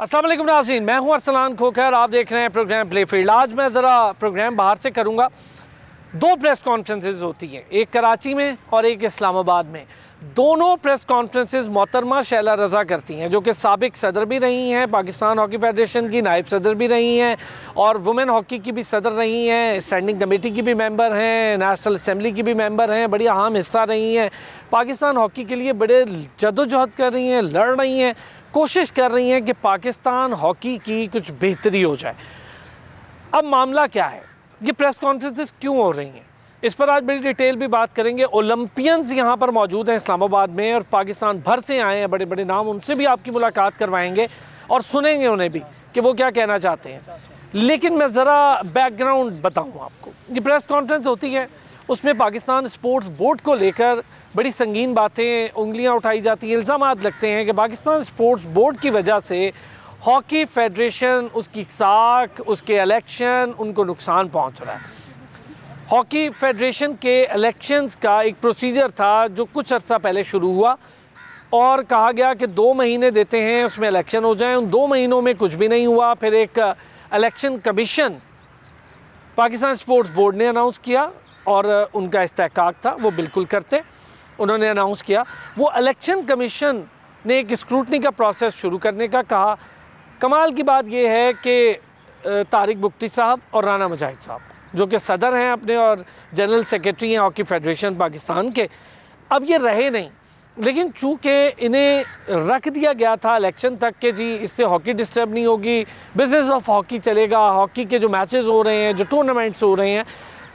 अस्सलाम वालेकुम नाज़रीन, मैं हूं अरसलान खोखर। आप देख रहे हैं प्रोग्राम प्ले फील्ड। आज मैं ज़रा प्रोग्राम बाहर से करूंगा। दो प्रेस कॉन्फ्रेंसेस होती हैं, एक कराची में और एक इस्लामाबाद में। दोनों प्रेस कॉन्फ्रेंसेस मोहतरमा शैला रज़ा करती हैं, जो कि साबिक सदर भी रही हैं पाकिस्तान हॉकी फेडरेशन की, नायब सदर भी रही हैं और वुमेन हॉकी की भी सदर रही हैं, स्टैंडिंग कमेटी की भी मेंबर हैं, नेशनल असम्बली की भी मेंबर हैं, बड़ी अहम हिस्सा रही हैं। पाकिस्तान हॉकी के लिए बड़े जदोजहद कर रही हैं, लड़ रही हैं, कोशिश कर रही हैं कि पाकिस्तान हॉकी की कुछ बेहतरी हो जाए। अब मामला क्या है, ये प्रेस कॉन्फ्रेंसेस क्यों हो रही हैं, इस पर आज बड़ी डिटेल भी बात करेंगे। ओलंपियंस यहाँ पर मौजूद हैं इस्लामाबाद में और पाकिस्तान भर से आए हैं बड़े बड़े नाम, उनसे भी आपकी मुलाकात करवाएंगे और सुनेंगे उन्हें भी कि वो क्या कहना चाहते हैं। लेकिन मैं ज़रा बैकग्राउंड बताऊँ आपको। ये प्रेस कॉन्फ्रेंस होती है, उसमें पाकिस्तान स्पोर्ट्स बोर्ड को लेकर बड़ी संगीन बातें, उंगलियां उठाई जाती हैं, इल्ज़ामात लगते हैं कि पाकिस्तान स्पोर्ट्स बोर्ड की वजह से हॉकी फेडरेशन, उसकी साख, उसके इलेक्शन, उनको नुकसान पहुंच रहा है। हॉकी फेडरेशन के इलेक्शंस का एक प्रोसीजर था जो कुछ अर्सा पहले शुरू हुआ और कहा गया कि 2 महीने देते हैं, उसमें इलेक्शन हो जाए। उन 2 महीनों में कुछ भी नहीं हुआ। फिर एक election commission Pakistan sports board ने अनाउंस किया और उनका इस्तेहकाक था, वो बिल्कुल करते। उन्होंने अनाउंस किया। वो इलेक्शन कमीशन ने एक स्क्रूटनी का प्रोसेस शुरू करने का कहा। कमाल की बात यह है कि तारिक बुख्ती साहब और राना मुजाहिद साहब, जो कि सदर हैं अपने और जनरल सेक्रेटरी हैं हॉकी फेडरेशन पाकिस्तान के, अब ये रहे नहीं। लेकिन चूँकि इन्हें रख दिया गया था इलेक्शन तक कि जी इससे हॉकी डिस्टर्ब नहीं होगी, बिजनेस ऑफ हॉकी चलेगा, हॉकी के जो मैचेस हो रहे हैं, जो टूर्नामेंट्स हो रहे हैं,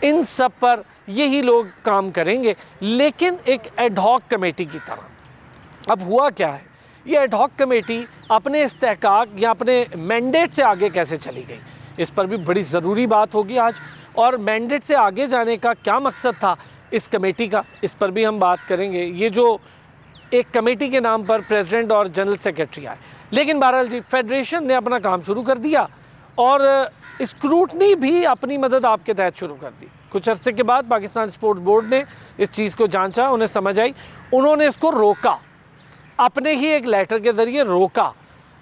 इन सब पर यही लोग काम करेंगे, लेकिन एक एडहॉक कमेटी की तरह। अब हुआ क्या है, ये एडहॉक कमेटी अपने इस्तेहकाक या अपने मैंडेट से आगे कैसे चली गई, इस पर भी बड़ी ज़रूरी बात होगी आज। और मैंडेट से आगे जाने का क्या मकसद था इस कमेटी का, इस पर भी हम बात करेंगे। ये जो एक कमेटी के नाम पर प्रेसिडेंट और जनरल सेक्रेटरी आए, लेकिन बहरहाल जी फेडरेशन ने अपना काम शुरू कर दिया और स्क्रूटनी भी अपनी मदद आपके तहत शुरू कर दी। कुछ अरसे के बाद पाकिस्तान स्पोर्ट्स बोर्ड ने इस चीज़ को जांचा, उन्हें समझ आई, उन्होंने इसको रोका, अपने ही एक लेटर के ज़रिए रोका।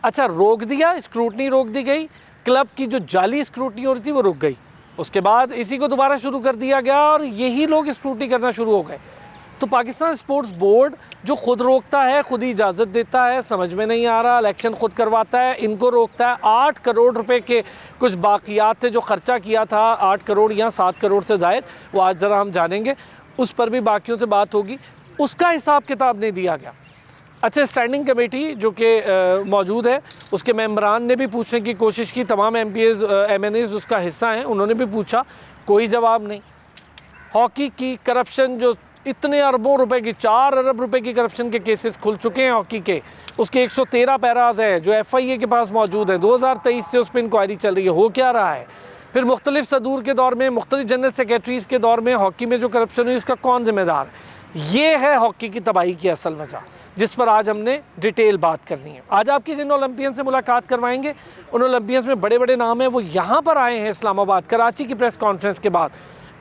अच्छा, रोक दिया, स्क्रूटनी रोक दी गई, क्लब की जो जाली स्क्रूटनी हो रही थी वो रुक गई। उसके बाद इसी को दोबारा शुरू कर दिया गया और यही लोग स्क्रूटनी करना शुरू हो गए। तो पाकिस्तान स्पोर्ट्स बोर्ड जो खुद रोकता है, खुद ही इजाज़त देता है, समझ में नहीं आ रहा, इलेक्शन खुद करवाता है, इनको रोकता है। 8 करोड़ रुपए के कुछ बाकियात थे जो ख़र्चा किया था, 8 करोड़ या 7 करोड़ से ज़ायद, वो आज ज़रा हम जानेंगे, उस पर भी बाकियों से बात होगी। उसका हिसाब किताब नहीं दिया गया। अच्छा, स्टैंडिंग कमेटी जो कि मौजूद है, उसके मेंबरान ने भी पूछने की कोशिश की, तमाम MPs MNAs उसका हिस्सा हैं, उन्होंने भी पूछा, कोई जवाब नहीं। हॉकी की करप्शन जो इतने अरबों रुपए की, 4 अरब रुपए की करप्शन के केसेस खुल चुके हैं हॉकी के, उसके 113 पैराज हैं जो FIA के पास मौजूद है। 2023 से उस पर इंक्वायरी चल रही है, हो क्या रहा है। फिर मुख्तलिफ सदूर के दौर में, मुख्तलिफ जनरल सेक्रेटरीज़ के दौर में हॉकी में जो करप्शन हुई उसका कौन जिम्मेदार है। ये है हॉकी की तबाही की असल वजह, जिस पर आज हमने डिटेल बात करनी है। आज आपकी जिन ओलंपियन से मुलाकात करवाएंगे, उन ओलंपियंस में बड़े बड़े नाम हैं, वो यहाँ पर आए हैं इस्लामाबाद, कराची की प्रेस कॉन्फ्रेंस के बाद।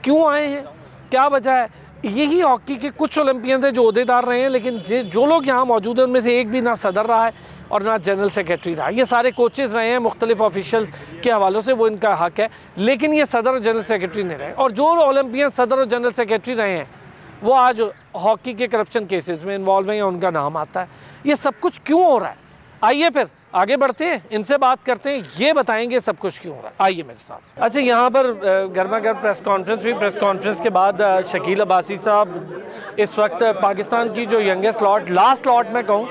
क्यों आए हैं, क्या वजह है। यही हॉकी के कुछ ओलंपियंस हैं जो ओहदेदार रहे हैं, लेकिन जो लोग यहाँ मौजूद हैं उनमें से एक भी ना सदर रहा है और ना जनरल सेक्रेटरी रहा है। ये सारे कोचेज़ रहे हैं मुख्तलिफ ऑफिशियल्स के हवालों से, वो इनका हक है, लेकिन ये सदर और जनरल सेक्रेटरी नहीं रहे। और जो ओलंपियन सदर और जनरल सेक्रेटरी रहे हैं वो आज हॉकी के करप्शन केसेस में इन्वॉल्व हैं, उनका नाम आता है। ये सब कुछ क्यों हो रहा है, आइए फिर आगे बढ़ते हैं, इनसे बात करते हैं, ये बताएंगे सब कुछ क्यों हो रहा है। आइए मेरे साथ। अच्छा, यहाँ पर गर्मा गर्म प्रेस कॉन्फ्रेंस हुई। प्रेस कॉन्फ्रेंस के बाद शकील अब्बासी साहब इस वक्त पाकिस्तान की जो यंगेस्ट लॉट, लास्ट लॉट में कहूँ,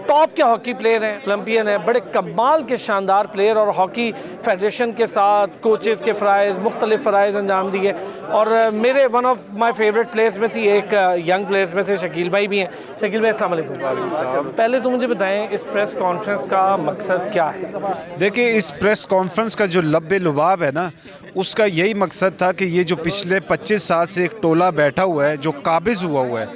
टॉप के हॉकी प्लेयर हैं, ओलंपियन हैं, बड़े कमाल के शानदार प्लेयर, और हॉकी फेडरेशन के साथ कोचेज़ के फ़राइज़, मुख्तलिफ फ़राइज़ अंजाम दिए। और मेरे one of my favourite players में से एक यंग प्लेयर्स में से शकील भाई भी हैं। शकील भाई अस्सलाम वालेकुम। पहले तो मुझे बताएं इस प्रेस कॉन्फ्रेंस का मकसद क्या है। देखिए, इस प्रेस कॉन्फ्रेंस का जो लब्बे लुबाब है ना, उसका यही मकसद था कि ये जो पिछले 25 साल से एक टोला बैठा हुआ है, जो काबिज़ हुआ है,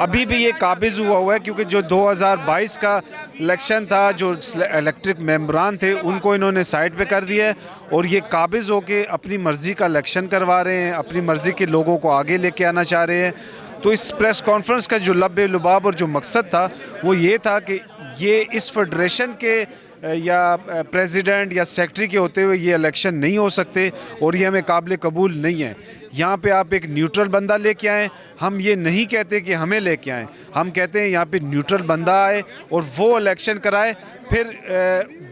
अभी भी ये काबिज़ हुआ है, क्योंकि जो 2022 का इलेक्शन था, जो इलेक्ट्रिक मेंबरान थे, उनको इन्होंने साइड पे कर दिया है और ये काबिज़ होके अपनी मर्ज़ी का इलेक्शन करवा रहे हैं, अपनी मर्ज़ी के लोगों को आगे लेके आना चाह रहे हैं। तो इस प्रेस कॉन्फ्रेंस का जो लब्बे लुबाब और जो मकसद था वो ये था कि ये इस फेडरेशन के या प्रेसिडेंट या सेक्रेटरी के होते हुए ये इलेक्शन नहीं हो सकते और ये हमें काबिल कबूल नहीं है। यहाँ पे आप एक न्यूट्रल बंदा लेके आएँ, हम ये नहीं कहते कि हमें लेके आएँ, हम कहते हैं यहाँ पे न्यूट्रल बंदा आए और वो इलेक्शन कराए, फिर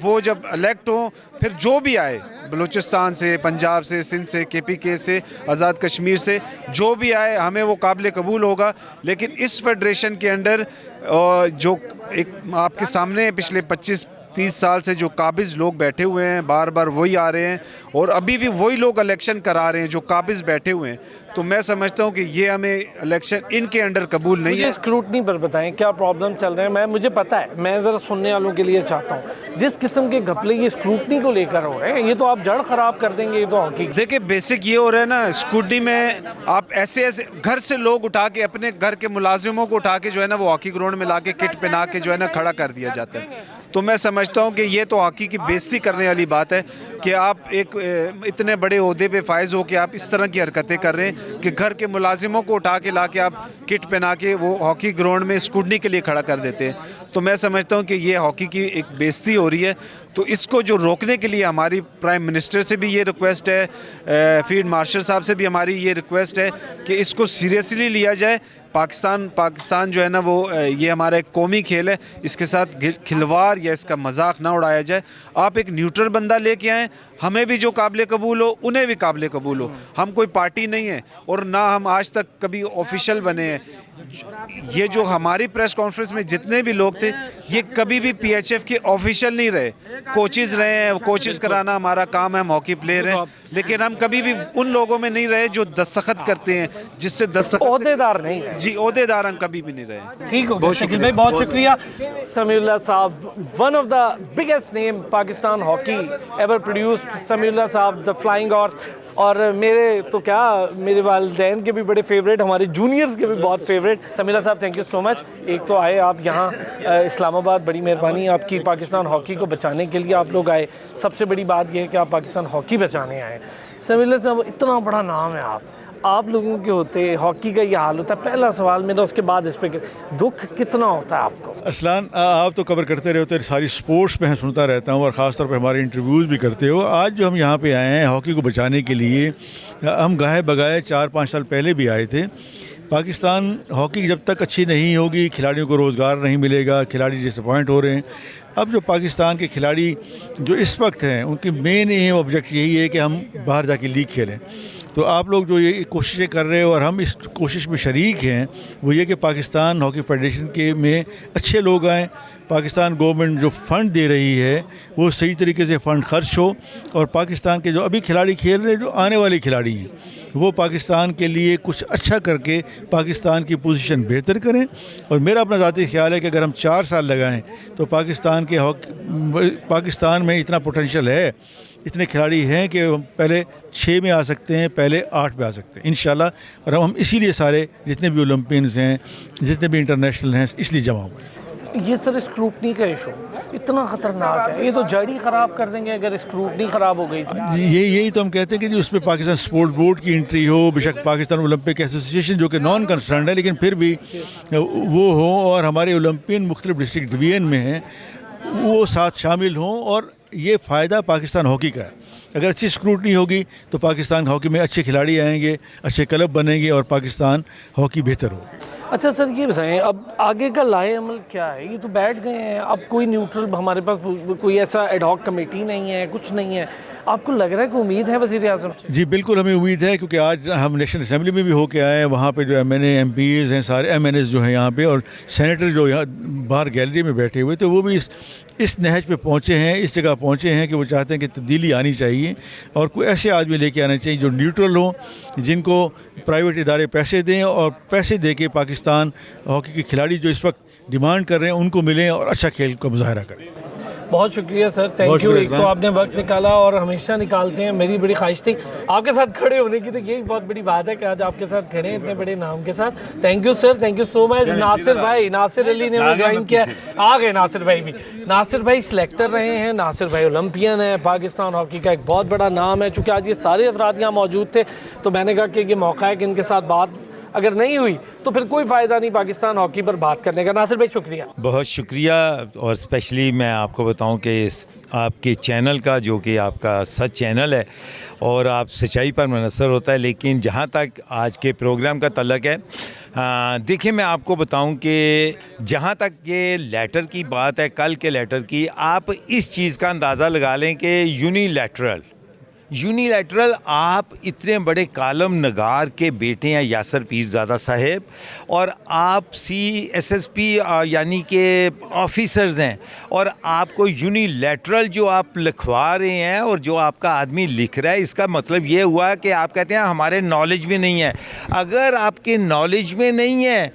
वो जब इलेक्ट हो फिर जो भी आए बलूचिस्तान से, पंजाब से, सिंध से, KPK से, आज़ाद कश्मीर से, जो भी आए हमें वो काबिल कबूल होगा। लेकिन इस फेडरेशन के अंडर जो एक आपके सामने पिछले 25-30 साल से जो काबिज़ लोग बैठे हुए हैं, बार बार वही आ रहे हैं और अभी भी वही लोग इलेक्शन करा रहे हैं जो काबिज़ बैठे हुए हैं। तो मैं समझता हूँ कि ये हमें इलेक्शन इनके अंडर कबूल नहीं है। स्क्रूटनी पर बताएं क्या प्रॉब्लम चल रहे हैं। मुझे पता है, मैं ज़रा सुनने वालों के लिए चाहता हूँ जिस किस्म के घपले ये स्क्रूटनी को लेकर हो रहे हैं, ये तो आप जड़ ख़राब कर देंगे। ये तो हॉकी देखिए बेसिक ये हो रहा है ना, स्कूटी में आप ऐसे घर से लोग उठा के अपने घर के मुलाजिमों को उठा के जो है ना वो हॉकी ग्राउंड में ला के किट पहना के जो है ना खड़ा कर दिया जाता है। तो मैं समझता हूँ कि ये तो हॉकी की बेइज्जती करने वाली बात है कि आप एक इतने बड़े ओहदे पे फायज हो के आप इस तरह की हरकतें कर रहे हैं कि घर के मुलाजिमों को उठा के ला के आप किट पहना के वो हॉकी ग्राउंड में स्कूटनी के लिए खड़ा कर देते हैं। तो मैं समझता हूँ कि ये हॉकी की एक बेइज्जती हो रही है। तो इसको जो रोकने के लिए हमारी प्राइम मिनिस्टर से भी ये रिक्वेस्ट है, फील्ड मार्शल साहब से भी हमारी ये रिक्वेस्ट है कि इसको सीरियसली लिया जाए। पाकिस्तान जो है ना वो ये हमारा एक कौमी खेल है, इसके साथ खिलवाड़ या इसका मजाक ना उड़ाया जाए। आप एक न्यूट्रल बंदा लेके आएँ, हमें भी जो काबिल कबूल हो उन्हें भी काबिल कबूल हो। हम कोई पार्टी नहीं है और ना हम आज तक कभी ऑफिशियल बने हैं। ये जो हमारी प्रेस कॉन्फ्रेंस में जितने भी लोग थे ये कभी भी PHF के ऑफिशियल नहीं रहे, कोचेज़ रहे हैं, कोचेज़ कराना हमारा काम है, हम हॉकी प्लेयर हैं, लेकिन हम कभी भी उन लोगों में नहीं रहे जो दस्तखत करते हैं, जिससे दस्तखत ओहदेदार नहीं रहे। जी ओहदेदार हम कभी भी नहीं रहे। ठीक हो, बहुत शुक्रिया भाई, बहुत शुक्रिया। समीउल्लाह साहब, one of the biggest name Pakistan hockey ever produced, Samiullah साहब द फ्लाइंग हॉर्स। और मेरे तो क्या, मेरे वालिदैन के भी बड़े फेवरेट, हमारे जूनियर्स के भी बहुत फेवरेट। समीउल्लाह साहब थैंक यू सो मच। एक तो आए आप यहाँ इस्लामाबाद, बड़ी मेहरबानी आपकी, पाकिस्तान हॉकी को बचाने के लिए आप लोग आए। सबसे बड़ी बात यह है कि आप पाकिस्तान हॉकी बचाने आए। समीउल्लाह साहब इतना बड़ा नाम है, आप लोगों के होते हॉकी का ये हाल होता है। पहला सवाल मेरा, उसके बाद इस पर दुख कितना होता है आपको? अरसलान, आप तो कवर करते रहते हो, सारी स्पोर्ट्स में सुनता रहता हूँ और ख़ास तौर पे हमारे इंटरव्यूज़ भी करते हो। आज जो हम यहाँ पे आए हैं हॉकी को बचाने के लिए, हम गाहे बगाए 4-5 साल पहले भी आए थे। पाकिस्तान हॉकी जब तक अच्छी नहीं होगी, खिलाड़ियों को रोज़गार नहीं मिलेगा, खिलाड़ी डिसअपॉइंट हो रहे हैं। अब जो पाकिस्तान के खिलाड़ी जो इस वक्त हैं उनकी मेन एम ऑब्जेक्ट यही है कि हम बाहर जाके लीग खेलें। तो आप लोग जो ये कोशिशें कर रहे हो और हम इस कोशिश में शरीक हैं, वो ये कि पाकिस्तान हॉकी फेडरेशन के में अच्छे लोग आएँ, पाकिस्तान गवर्नमेंट जो फ़ंड दे रही है वो सही तरीके से फ़ंड खर्च हो और पाकिस्तान के जो अभी खिलाड़ी खेल रहे हैं, जो आने वाले खिलाड़ी हैं, वो पाकिस्तान के लिए कुछ अच्छा करके पाकिस्तान की पोजीशन बेहतर करें। और मेरा अपना ज़ाती ख्याल है कि अगर हम 4 साल लगाएं तो पाकिस्तान में इतना पोटेंशियल है, इतने खिलाड़ी हैं कि पहले 6 में आ सकते हैं, पहले 8 में आ सकते हैं इंशाल्लाह। और हम इसीलिए सारे जितने भी ओलंपियंस हैं, जितने भी इंटरनेशनल हैं, इसलिए जमा हुए। ये सर स्क्रूटनी का इशू इतना ख़तरनाक है, ये तो जड़ ही ख़राब कर देंगे अगर स्क्रूटनी ख़राब हो गई तो। यही तो हम कहते हैं कि जी उसमें पाकिस्तान स्पोर्ट्स बोर्ड की एंट्री हो, बेशक पाकिस्तान ओलंपिक एसोसिएशन जो कि नॉन कंसर्न है, लेकिन फिर भी वो हो और हमारे ओलंपियन मुख्तलिफ डिस्ट्रिक्ट डिवीज़न में हैं वो साथ शामिल हों। और ये फ़ायदा पाकिस्तान हॉकी का है। अगर अच्छी स्क्रूटनी होगी तो पाकिस्तान हॉकी में अच्छे खिलाड़ी आएंगे, अच्छे क्लब बनेंगे और पाकिस्तान हॉकी बेहतर हो। अच्छा सर, ये बताएं अब आगे का लाए अमल क्या है? ये तो बैठ गए हैं, अब कोई न्यूट्रल, हमारे पास कोई ऐसा एडहॉक कमेटी नहीं है, कुछ नहीं है। आपको लग रहा है कि उम्मीद है वज़ीर आज़म? जी बिल्कुल, हमें उम्मीद है, क्योंकि आज हम नेशनल असेंबली में भी होके आए हैं। वहाँ पे जो MNA MPs हैं, सारे MNAs जो हैं यहाँ पे, और सेनेटर जो यहाँ बाहर गैलरी में बैठे हुए थे, वो भी इस नहज पे पहुँचे हैं, इस जगह पहुँचे हैं कि वो चाहते हैं कि तब्दीली आनी चाहिए और कोई ऐसे आदमी लेके आने चाहिए जो न्यूट्रल हों, जिनको प्राइवेट इदारे पैसे दें और पैसे दे के पाकिस्तान हॉकी के खिलाड़ी जो इस वक्त डिमांड कर रहे हैं उनको मिलें और अच्छा खेल का मुजाहरा करें। बहुत शुक्रिया सर, थैंक यू। एक तो आपने वक्त निकाला और हमेशा निकालते हैं। मेरी बड़ी ख्वाहिश थी आपके साथ खड़े होने की, तो यही बहुत बड़ी बात है कि आज आपके साथ खड़े हैं इतने बड़े नाम के साथ। Thank you sir, thank you so much. Nasir भाई, नासिर अली ने ज्वाइन किया, आ गए नासिर भाई भी। नासिर भाई सिलेक्टर रहे हैं, नासिर भाई ओलंपियन है, पाकिस्तान हॉकी का एक बहुत बड़ा नाम है। चूँकि आज ये सारे अफराद यहाँ मौजूद थे तो मैंने कहा कि ये मौका है कि इनके साथ अगर नहीं हुई तो फिर कोई फ़ायदा नहीं पाकिस्तान हॉकी पर बात करने का। नासिर भाई शुक्रिया। बहुत शुक्रिया। और स्पेशली मैं आपको बताऊं कि आपके चैनल का, जो कि आपका सच चैनल है और आप सच्चाई पर मुनहसर होता है, लेकिन जहां तक आज के प्रोग्राम का तल्लक है, देखिए मैं आपको बताऊं कि जहां तक ये लेटर की बात है, कल के लेटर की, आप इस चीज़ का अंदाज़ा लगा लें कि यूनिलैटरल आप इतने बड़े कालम नगार के बेटे हैं यासर पीरज़ादा साहब, और आप CSSP यानी कि ऑफिसर्स हैं, और आपको यूनिलैटरल जो आप लिखवा रहे हैं और जो आपका आदमी लिख रहा है, इसका मतलब ये हुआ कि आप कहते हैं हमारे नॉलेज में नहीं है। अगर आपके नॉलेज में नहीं है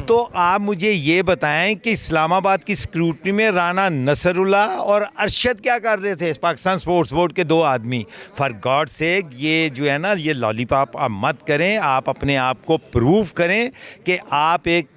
तो आप मुझे ये बताएं कि इस्लामाबाद की स्क्रूटनी में राना नसरुल्लाह और अरशद क्या कर रहे थे, पाकिस्तान स्पोर्ट्स बोर्ड के 2 आदमी। फॉर गॉड सेक, ये जो है ना, ये लॉलीपॉप आप मत करें, आप अपने आप को प्रूव करें कि आप एक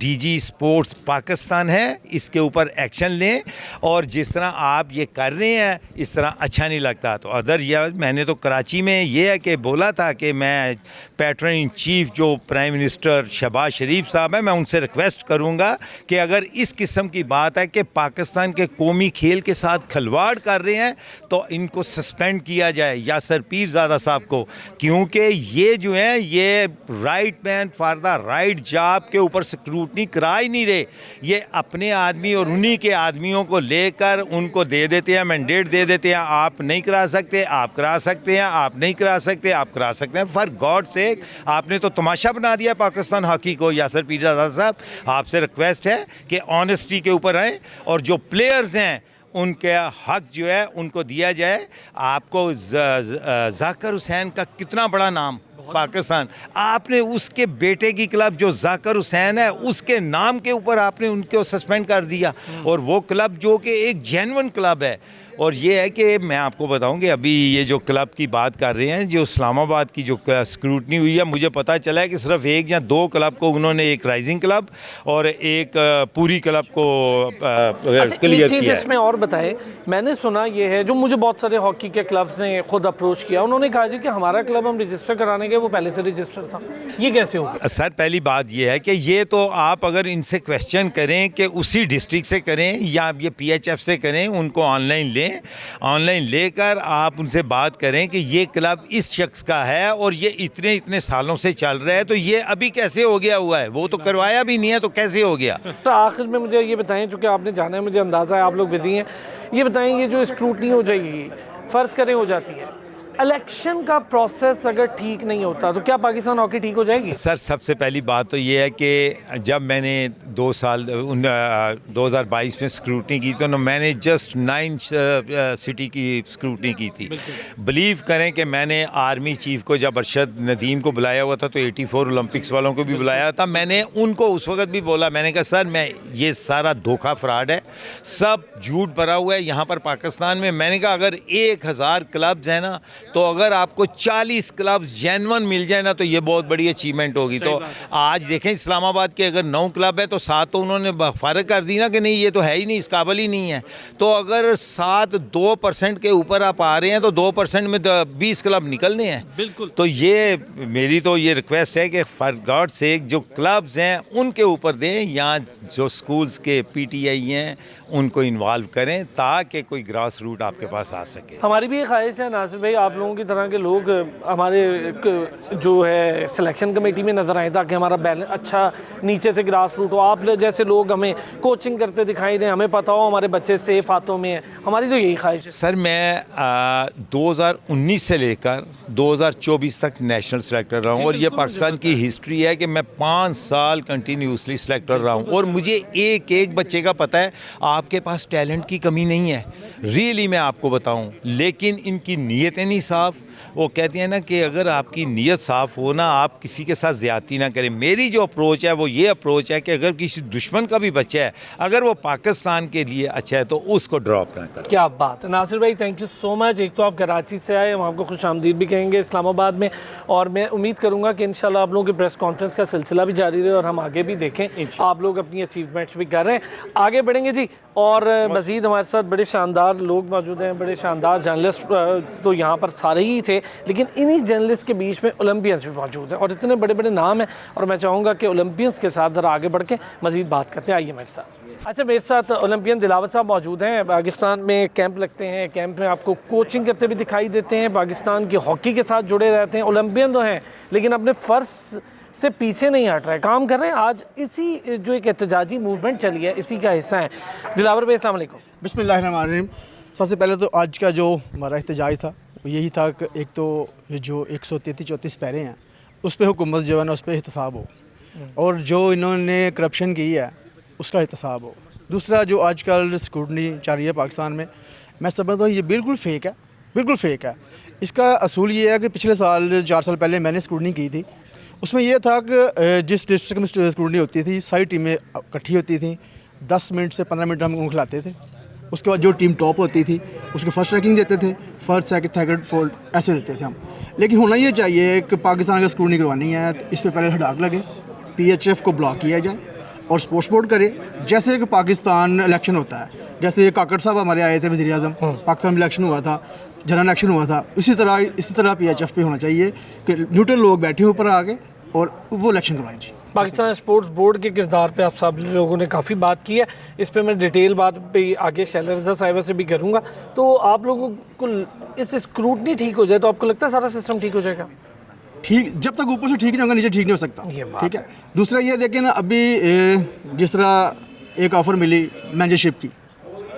DG स्पोर्ट्स पाकिस्तान है, इसके ऊपर एक्शन लें। और जिस तरह आप ये कर रहे हैं इस तरह अच्छा नहीं लगता। तो अदर यह मैंने तो कराची में ये है कि बोला था कि मैं पैट्रन इन चीफ जो प्राइम मिनिस्टर शहबाज शरीफ साहब, मैं उनसे रिक्वेस्ट करूंगा कि अगर इस किस्म की बात है कि पाकिस्तान के कौमी खेल के साथ खिलवाड़ कर रहे हैं तो इनको सस्पेंड किया जाए, यासर पीरज़ादा साहब को, क्योंकि ये जो है ये right man for the right job के ऊपर स्क्रूटनी करा ही नहीं रहे। ये अपने आदमी और उन्हीं के आदमियों को लेकर उनको दे देते हैं, मैंडेट दे देते हैं, आप नहीं करा सकते, आप करा सकते हैं, आप नहीं करा सकते, आप करा सकते हैं। फॉर गॉड सेक, आपने तो तमाशा बना दिया पाकिस्तान हॉकी को। यासर पीरज़ादा साहब, आपसे रिक्वेस्ट है कि ऑनेस्टी के ऊपर आए और जो प्लेयर्स हैं उनके हक जो है उनको दिया जाए। आपको जाकिर हुसैन का कितना बड़ा नाम पाकिस्तान, आपने उसके बेटे की क्लब जो जाकिर हुसैन है उसके नाम के ऊपर आपने उनको सस्पेंड कर दिया, और वो क्लब जो कि एक जेन्युइन क्लब है। और ये है कि मैं आपको बताऊं कि अभी ये जो क्लब की बात कर रहे हैं, जो इस्लामाबाद की जो स्क्रूटनी हुई है, मुझे पता चला है कि सिर्फ 1 या 2 क्लब को उन्होंने, एक राइजिंग क्लब और एक पूरी क्लब को क्लियर किया है। इसमें और बताएं, मैंने सुना ये है, जो मुझे बहुत सारे हॉकी के क्लब्स ने खुद अप्रोच किया, उन्होंने कहा जी कि हमारा क्लब हम रजिस्टर कराने के वो पहले से रजिस्टर था, ये कैसे होगा? सर पहली बात ये है कि ये तो आप अगर इनसे क्वेश्चन करें कि उसी डिस्ट्रिक्ट से करें या ये PHF से करें, उनको ऑनलाइन लेकर आप उनसे बात करें कि ये क्लब इस शख्स का है और ये इतने सालों से चल रहा है, तो ये अभी कैसे हो गया हुआ है? वो तो करवाया भी नहीं है, तो कैसे हो गया? तो आखिर में मुझे ये बताएं, चूँकि आपने जाना है, मुझे अंदाज़ा है आप लोग बिजी हैं, ये बताएं, ये जो स्क्रूटनी हो जाएगी, फ़र्ज़ करें हो जाती है, इलेक्शन का प्रोसेस अगर ठीक नहीं होता तो क्या पाकिस्तान हॉकी ठीक हो जाएगी? सर सबसे पहली बात तो ये है कि जब मैंने 2022 में स्क्रूटनी की तो मैंने जस्ट 9 सिटी की स्क्रूटनी की थी। बिलीव करें कि मैंने आर्मी चीफ को, जब अरशद नदीम को बुलाया हुआ था, तो 84 ओलंपिक्स वालों को भी बुलाया था, मैंने उनको उस वक्त भी बोला, मैंने कहा सर मैं ये सारा धोखा फ्रॉड है, सब झूठ भरा हुआ है यहाँ पर पाकिस्तान में। मैंने कहा अगर 1000 क्लब्स हैं ना, तो अगर आपको 40 क्लब जेन्युइन मिल जाए ना, तो ये बहुत बड़ी अचीवमेंट होगी। तो आज देखें इस्लामाबाद के अगर 9 क्लब है तो 7 तो उन्होंने फ़र्क कर दी ना कि नहीं ये तो है ही नहीं, इस काबिल ही नहीं है। तो अगर 7 2% के ऊपर आप आ रहे हैं तो 2% में 20 क्लब निकलने हैं। बिल्कुल। तो ये मेरी तो ये रिक्वेस्ट है कि फॉर गॉड सेक जो क्लब्स हैं उनके ऊपर दें, या जो स्कूल्स के PTI हैं उनको इन्वॉल्व करें ताकि कोई ग्रास रूट आपके पास आ सके। हमारी भी ये ख्वाहिश है नासिर भाई, आप लोगों की तरह के लोग हमारे जो है सिलेक्शन कमेटी में नज़र आए, ताकि हमारा बैलेंस अच्छा नीचे से ग्रास रूट हो। आप जैसे लोग हमें कोचिंग करते दिखाई दें, हमें पता हो हमारे बच्चे सेफ हाथों में हैं, हमारी तो यही ख्वाहिश है। सर मैं 2019 से लेकर 2024 तक नेशनल सेलेक्टर रहा हूँ, और ये पाकिस्तान की हिस्ट्री है कि मैं 5 साल कंटिन्यूसली सेलेक्टर रहा हूँ, और मुझे एक बच्चे का पता है। आपके पास टैलेंट की कमी नहीं है, रियली मैं आपको बताऊं, लेकिन इनकी नीयतें नहीं साफ़। वो कहते हैं ना कि अगर आपकी नीयत साफ़ हो ना, आप किसी के साथ ज़्यादती ना करें। मेरी जो अप्रोच है वो ये अप्रोच है कि अगर किसी दुश्मन का भी बच्चा है, अगर वो पाकिस्तान के लिए अच्छा है तो उसको ड्रॉप ना करें। क्या बात है नासिर भाई, थैंक यू सो मच। एक तो आप कराची से आए, हम आपको खुश आमदीद भी कहेंगे इस्लामाबाद में, और मैं उम्मीद करूँगा कि इंशाल्लाह आप लोगों की प्रेस कॉन्फ्रेंस का सिलसिला भी जारी रहे और हम आगे भी देखें। आप लोग अपनी अचीवमेंट्स भी कर रहे हैं, आगे बढ़ेंगे जी। और मज़ीद हमारे साथ बड़े शानदार लोग मौजूद हैं, बड़े शानदार जर्नलिस्ट तो यहाँ पर सारे ही थे, लेकिन इन्हीं जर्नलिस्ट के बीच में ओलंपियंस भी मौजूद हैं और इतने बड़े बड़े नाम हैं। और मैं चाहूँगा कि ओलंपियंस के साथ ज़रा आगे बढ़ के मज़ीद बात करते हैं। आइए मेरे साथ। अच्छा, मेरे साथ ओलंपियन दिलावर साहब मौजूद हैं। पाकिस्तान में कैंप लगते हैं, कैंप में आपको कोचिंग करते भी दिखाई देते हैं, पाकिस्तान की हॉकी के साथ जुड़े रहते हैं। ओलंपियन तो हैं लेकिन अपने फ़र्ज से पीछे नहीं हट रहे, काम कर रहे हैं। आज इसी जो एक एहतजाजी मूवमेंट चली है इसी का हिस्सा है। दिलावर भाई अस्सलाम वालेकुम। बिस्मिल्लाहिर्रहमानिर्रहीम। सबसे पहले तो आज का जो हमारा एहतजाज था वो यही था कि एक तो ये जो 133-34 पैरे हैं उस पर हुकूमत जो है ना उस पर एहतसाब हो, और जो इन्होंने करप्शन की है उसका एहतसाब हो। दूसरा जो आजकल स्क्रूटनी चल रही है पाकिस्तान में, मैं समझता हूँ ये बिल्कुल फ़ेक है, बिल्कुल फ़ेक है। इसका असूल ये है कि पिछले साल 4 साल पहले मैंने स्क्रूटनी की थी, उसमें यह था कि जिस डिस्ट्रिक्ट में स्क्रूटनी होती थी सारी टीमें इकट्ठी होती थी, 10 मिनट से 15 मिनट हम खिलाते थे। उसके बाद जो टीम टॉप होती थी उसको फर्स्ट रैंकिंग देते थे, फर्स्ट सेकंड थर्ड फोर्थ ऐसे देते थे हम। लेकिन होना ये चाहिए कि पाकिस्तान अगर स्क्रूटनी करवानी है तो इस पर पहले हड़ाक लगे, PHF को ब्लॉक किया जाए और स्पोर्ट्स बोर्ड करे। जैसे कि पाकिस्तान इलेक्शन होता है, जैसे काकड़ साहब हमारे आए थे वज़ीर आज़म, पाकिस्तान में इलेक्शन हुआ था, जनरल इलेक्शन हुआ था, इसी तरह PHF पे होना चाहिए कि न्यूट्रल लोग बैठे ऊपर आगे और वो इलेक्शन करवाएं। जी, पाकिस्तान स्पोर्ट्स बोर्ड के किरदार पे आप सब लोगों ने काफ़ी बात की है, इस पे मैं डिटेल बात पे आगे शैला रज़ा साहिबा से भी करूँगा। तो आप लोगों को इस स्क्रूटनी ठीक हो जाए तो आपको लगता है सारा सिस्टम ठीक हो जाएगा? ठीक, जब तक ऊपर से ठीक नहीं होगा नीचे ठीक नहीं हो सकता। ठीक है। दूसरा ये देखें ना, अभी जिस तरह एक ऑफ़र मिली मैनेजरशिप की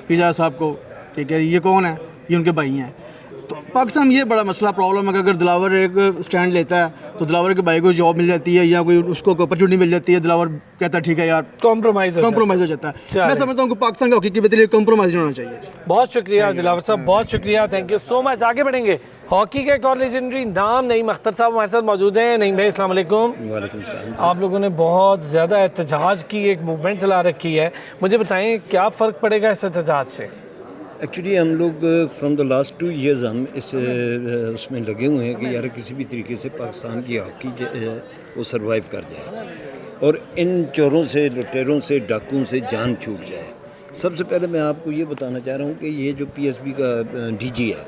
पिज़्ज़ा साहब को, ठीक है, ये कौन है? ये उनके भाई हैं। तो पाकिस्तान में ये बड़ा मसला प्रॉब्लम है कि अगर दिलावर एक स्टैंड लेता है तो दिलावर के भाई को जॉब मिल जाती है या कोई उसको अपॉर्चुनिटी मिल जाती है, दिलावर कहता है ठीक है यार, कॉम्प्रोमाइज़ हो जाता है। मैं समझता हूँ कि पाकिस्तान का हॉकी की बेहतरीन कॉम्प्रोमाइज़ नहीं होना चाहिए। बहुत शुक्रिया दिलावर साहब, बहुत शुक्रिया, थैंक यू सो मच। आगे बढ़ेंगे। हॉकी का एक और लेजेंडरी नाम नईम अख्तर साहब हमारे साथ मौजूद हैं। नईम भाई अस्सलाम वालेकुम। वालेकुम सलाम। आप लोगों ने बहुत ज़्यादा एहतजाज की एक मूवमेंट चला रखी है, मुझे बताएं क्या फ़र्क पड़ेगा इस एहतजाज से? एक्चुअली हम लोग फ्रॉम द लास्ट 2 years हम इस उसमें लगे हुए हैं कि यार किसी भी तरीके से पाकिस्तान की हॉकी जो है वो सरवाइव कर जाए और इन चोरों से, लुटेरों से, डाकुओं से जान छूट जाए। सबसे पहले मैं आपको ये बताना चाह रहा हूँ कि ये जो PSB का DG है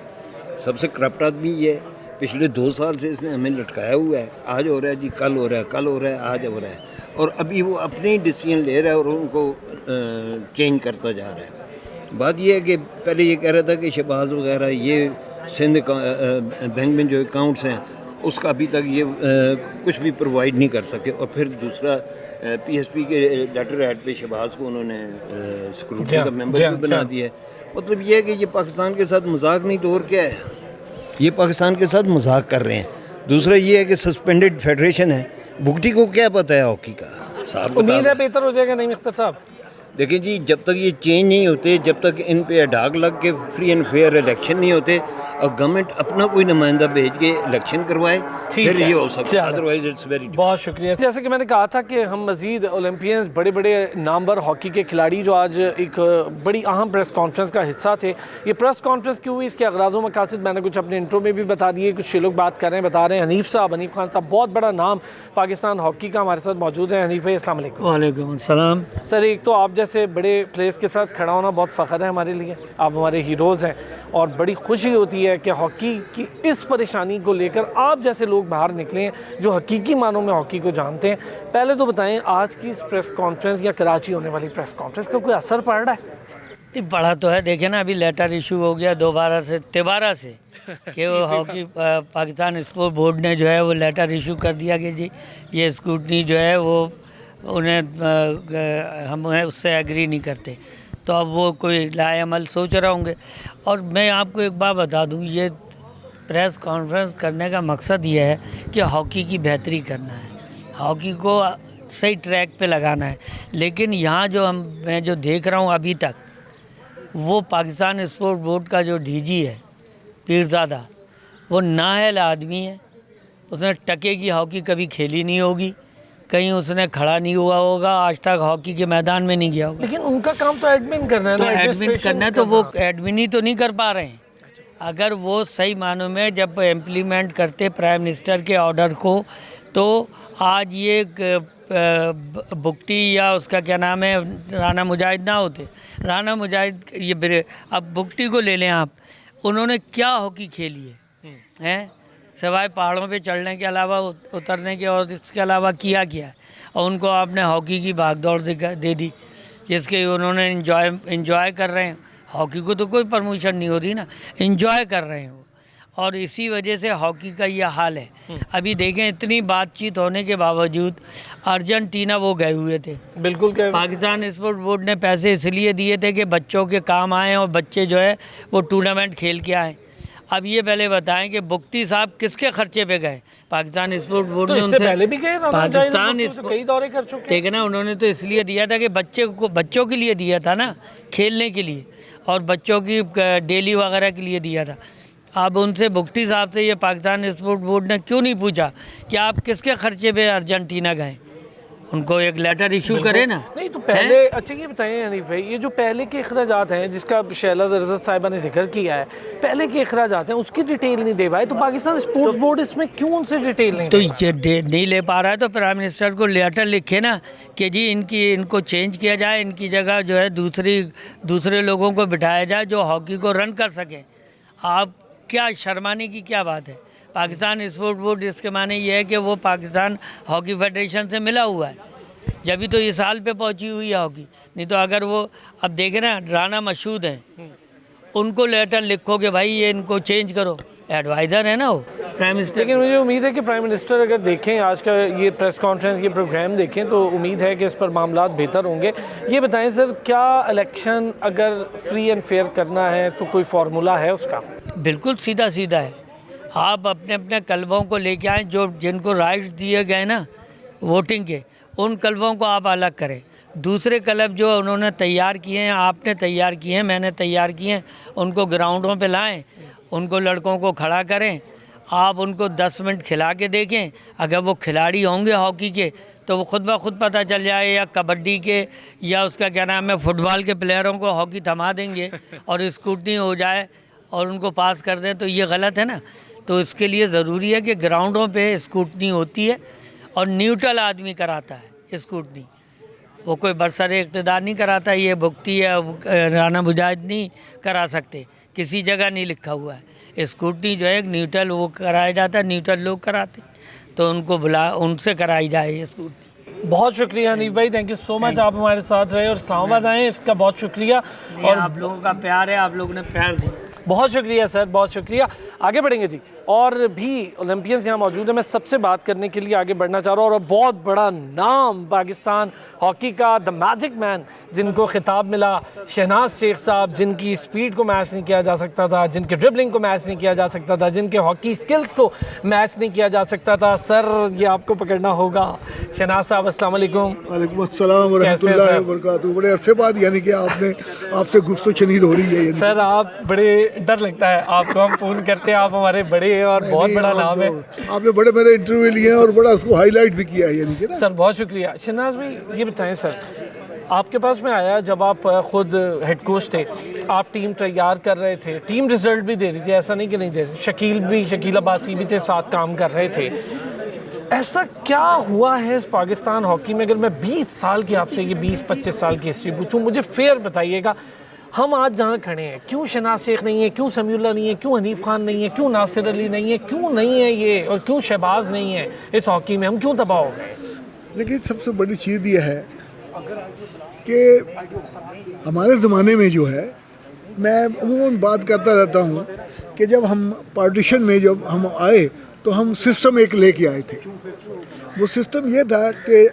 सबसे करप्ट आदमी है। पिछले 2 साल से इसने हमें लटकाया हुआ है, आज हो रहा है जी, कल हो रहा है, कल हो रहा है, आज हो रहा है, और अभी वो अपने ही डिसीजन ले रहा है और उनको चेंज करता जा रहा है। बात यह है कि पहले ये कह रहा था कि शहबाज वगैरह ये सिंध बैंक में जो अकाउंट्स हैं उसका अभी तक ये कुछ भी प्रोवाइड नहीं कर सके, और फिर दूसरा PSP के लेटर हेड पे शहबाज को उन्होंने स्क्रूटनी का मेंबर भी बना दिया है। मतलब ये है कि ये पाकिस्तान के साथ मजाक नहीं तो और क्या है, ये पाकिस्तान के साथ मजाक कर रहे हैं। दूसरा ये है कि सस्पेंडेड फेडरेशन है, भुगटी को क्या पता है हॉकी का? साहब उम्मीद है बेहतर हो जाएगा नहीं अख्तर साहब? देखिए जी, जब तक ये चेंज नहीं होते, जब तक इन पे डाक लग के फ्री एंड फेयर इलेक्शन नहीं होते और गवर्नमेंट अपना कोई नुमाइंदा भेज के इलेक्शन करवाए, फिर ये हो सकता है, अदरवाइज इट्स वेरी। बहुत शुक्रिया। जैसे कि मैंने कहा था कि हम मज़ीद ओलंपियंस, बड़े बड़े नामवर हॉकी के खिलाड़ी जो आज एक बड़ी अहम प्रेस कॉन्फ्रेंस का हिस्सा थे। ये प्रेस कॉन्फ्रेंस क्यों हुई, इसके अगराज़ व मकासद मैंने कुछ अपने इंट्रो में भी बता दिए, कुछ लोग बात कर रहे हैं, बता रहे हैं। हनीफ साहब, हनीफ खान साहब, बहुत बड़ा नाम पाकिस्तान हॉकी का, हमारे साथ मौजूद है। हनीफ भाई अस्सलाम वालेकुम। वालेकुम अस्सलाम। सर, एक तो आप जैसे बड़े प्लेयर्स के साथ खड़ा होना बहुत फ़ख्र है हमारे लिए, आप हमारे हीरोज़ हैं और बड़ी खुशी होती है कि हॉकी की इस परेशानी को लेकर आप जैसे लोग बाहर निकले हैं जो हकीकी मानों में हॉकी को जानते हैं। पहले तो बताएं, आज की इस प्रेस कॉन्फ्रेंस या कराची होने वाली प्रेस कॉन्फ्रेंस का कोई असर पड़ रहा है? पढ़ा तो है, देखे ना, अभी लेटर इशू हो गया दोबारा से तिबारा से कि वो हॉकी पाकिस्तान स्पोर्ट बोर्ड ने जो है वो लेटर इशू कर दिया कि जी ये स्क्रूटनी जो है वो उन्हें हम उससे एग्री नहीं करते, तो अब वो कोई लाएअमल सोच रहे होंगे। और मैं आपको एक बात बता दूं, ये प्रेस कॉन्फ्रेंस करने का मकसद ये है कि हॉकी की बेहतरी करना है, हॉकी को सही ट्रैक पे लगाना है। लेकिन यहाँ जो मैं जो देख रहा हूँ अभी तक, वो पाकिस्तान स्पोर्ट बोर्ड का जो DG है पीरज़ादा, वो नाअहल आदमी है। उसने टके की हॉकी कभी खेली नहीं होगी, कहीं उसने खड़ा नहीं हुआ होगा, आज तक हॉकी के मैदान में नहीं गया होगा। लेकिन उनका काम तो एडमिन करना है, तो एडमिन करना है, तो वो एडमिन ही तो नहीं कर पा रहे हैं। अगर वो सही मानों में जब इम्प्लीमेंट करते प्राइम मिनिस्टर के ऑर्डर को, तो आज ये बुकटी या उसका क्या नाम है राना मुजाहिद ना होते, राना मुजाहिद ये अब बुकटी को ले लें आप, उन्होंने क्या हॉकी खेली है सिवाय पहाड़ों पे चढ़ने के अलावा उतरने के, और इसके अलावा किया है। और उनको आपने हॉकी की भागदौड़ दे दी जिसके उन्होंने इन्जॉय कर रहे हैं। हॉकी को तो कोई परमिशन नहीं होती ना, इन्जॉय कर रहे हैं वो, और इसी वजह से हॉकी का ये हाल है। अभी देखें इतनी बातचीत होने के बावजूद अर्जेंटीना वो गए हुए थे, बिल्कुल पाकिस्तान स्पोर्ट्स बोर्ड ने पैसे इसलिए दिए थे कि बच्चों के काम आए और बच्चे जो है वो टूर्नामेंट खेल के आए। अब ये पहले बताएं कि बुख्ती साहब किसके खर्चे पे गए? पाकिस्तान स्पोर्ट्स बोर्ड ने उनसे पहले भी गए, पाकिस्तान कई दौरे कर चुके। ठीक है ना, उन्होंने तो इसलिए दिया था कि बच्चों के लिए दिया था ना, खेलने के लिए, और बच्चों की डेली वगैरह के लिए दिया था। अब उनसे बुख्ती साहब से ये पाकिस्तान स्पोर्ट्स बोर्ड ने क्यों नहीं पूछा कि आप किसके खर्चे पे अर्जेंटीना गए? उनको एक लेटर इशू करे ना। नहीं तो पहले अच्छा ये बताएं हनीफ भाई, ये जो पहले के अखराजात हैं जिसका शहलाज रज़त साहिबा ने जिक्र किया है, पहले के अखराजात हैं उसकी डिटेल नहीं दे पाए, तो पाकिस्तान स्पोर्ट्स बोर्ड इसमें क्यों उनसे डिटेल नहीं तो ये नहीं ले पा रहा है तो प्राइम मिनिस्टर को लेटर लिखे ना कि जी इनको चेंज किया जाए, इनकी जगह जो है दूसरे लोगों को बिठाया जाए जो हॉकी को रन कर सकें। आप क्या शर्माने की क्या बात है? पाकिस्तान स्पोर्ट्स बोर्ड इसके माने ये है कि वो पाकिस्तान हॉकी फेडरेशन से मिला हुआ है, जब भी तो इस साल पे पहुंची हुई है हॉकी। नहीं तो अगर वो अब देखें ना राना मशहूद हैं, उनको लेटर लिखो कि भाई ये इनको चेंज करो, एडवाइज़र है ना वो प्राइम मिनिस्टर। लेकिन मुझे उम्मीद है कि प्राइम मिनिस्टर अगर देखें आज का ये प्रेस कॉन्फ्रेंस, ये प्रोग्राम देखें तो उम्मीद है कि इस पर मामलात बेहतर होंगे। ये बताएं सर, क्या इलेक्शन अगर फ्री एंड फेयर करना है तो कोई फार्मूला है उसका? बिल्कुल सीधा सीधा है, आप अपने अपने क्लबों को लेके आएँ, जो जिनको राइट्स दिए गए ना वोटिंग के, उन क्लबों को आप अलग करें। दूसरे क्लब जो उन्होंने तैयार किए हैं, आपने तैयार किए हैं, मैंने तैयार किए हैं, उनको ग्राउंडों पे लाएं, उनको लड़कों को खड़ा करें, आप उनको 10 मिनट खिला के देखें। अगर वो खिलाड़ी होंगे हॉकी के तो वो खुद ब खुद पता चल जाए, या कबड्डी के या उसका क्या नाम है फुटबॉल के प्लेयरों को हॉकी थमा देंगे और स्कूटनी हो जाए और उनको पास कर दें, तो ये गलत है ना। तो इसके लिए ज़रूरी है कि ग्राउंडों पे स्कूटनी होती है और न्यूट्रल आदमी कराता है स्कूटनी, वो कोई बरसरे इक़्तिदार नहीं कराता। ये बुख्ती है राना मुजाहिद नहीं करा सकते, किसी जगह नहीं लिखा हुआ है। स्कूटनी जो है एक न्यूट्रल वो कराया जाता है, न्यूट्रल लोग कराते, तो उनको उनसे कराई जाए ये स्कूटनी। बहुत शुक्रिया हनीफ भाई, थैंक यू सो मच, आप हमारे साथ रहे और इस्लामाबाद आए, इसका बहुत शुक्रिया। और आप लोगों का प्यार है, आप लोगों ने प्यार दिया, बहुत शुक्रिया सर, बहुत शुक्रिया। आगे बढ़ेंगे जी, और भी ओलंपियंस यहाँ मौजूद है, मैं सबसे बात करने के लिए आगे बढ़ना चाह रहा हूँ। और बहुत बड़ा नाम पाकिस्तान हॉकी का, द मैजिक मैन, जिनको खिताब मिला, शहनाज शेख साहब, जिनकी स्पीड को मैच नहीं किया जा सकता था, जिनके ड्रिबलिंग को मैच नहीं किया जा सकता था, जिनके हॉकी स्किल्स को मैच नहीं किया जा सकता था। सर ये आपको पकड़ना होगा। शहनाज साहब अस्सलाम वालेकुम। वालेकुम अस्सलाम व रहमतुल्लाहि व बरकातहू। बड़े अरसे बाद यानी कि आपसे गुफ्तगू चनीद हो रही है। सर आप बड़े डर लगता है आपको, हम फ़ोन करते हैं, आप हमारे बड़े और बहुत बड़ा नाम है। आपने बड़े मेरे इंटरव्यू लिए हैं और बड़ा उसको हाईलाइट भी किया है यानी कि ना। सर बहुत शुक्रिया। शहनाज भाई ये बताएं सर, आपके पास में आया जब आप खुद हेड कोच थे, आप टीम तैयार कर रहे थे, टीम रिजल्ट भी दे रही थी, ऐसा नहीं कि नहीं दे रही, शकील अब्बासी भी थे, साथ काम कर रहे थे। ऐसा क्या हुआ है इस पाकिस्तान हॉकी में? अगर मैं 20 साल की आपसे ये 20-25 साल की हिस्ट्री पूछूं, मुझे फेयर बताइएगा, हम आज जहाँ खड़े हैं, क्यों शहनाज शेख नहीं है, क्यों समीउल्लाह नहीं है, क्यों हनीफ खान नहीं है, क्यों नासिर अली नहीं है, क्यों नहीं है ये, और क्यों शहबाज नहीं है इस हॉकी में? हम क्यों तबाह हो गए? लेकिन सबसे बड़ी चीज़ ये है कि हमारे ज़माने में जो है, मैं अमूमन बात करता रहता हूँ कि जब हम पार्टीशन में जब हम आए तो हम सिस्टम एक लेके आए थे। वो सिस्टम ये था कि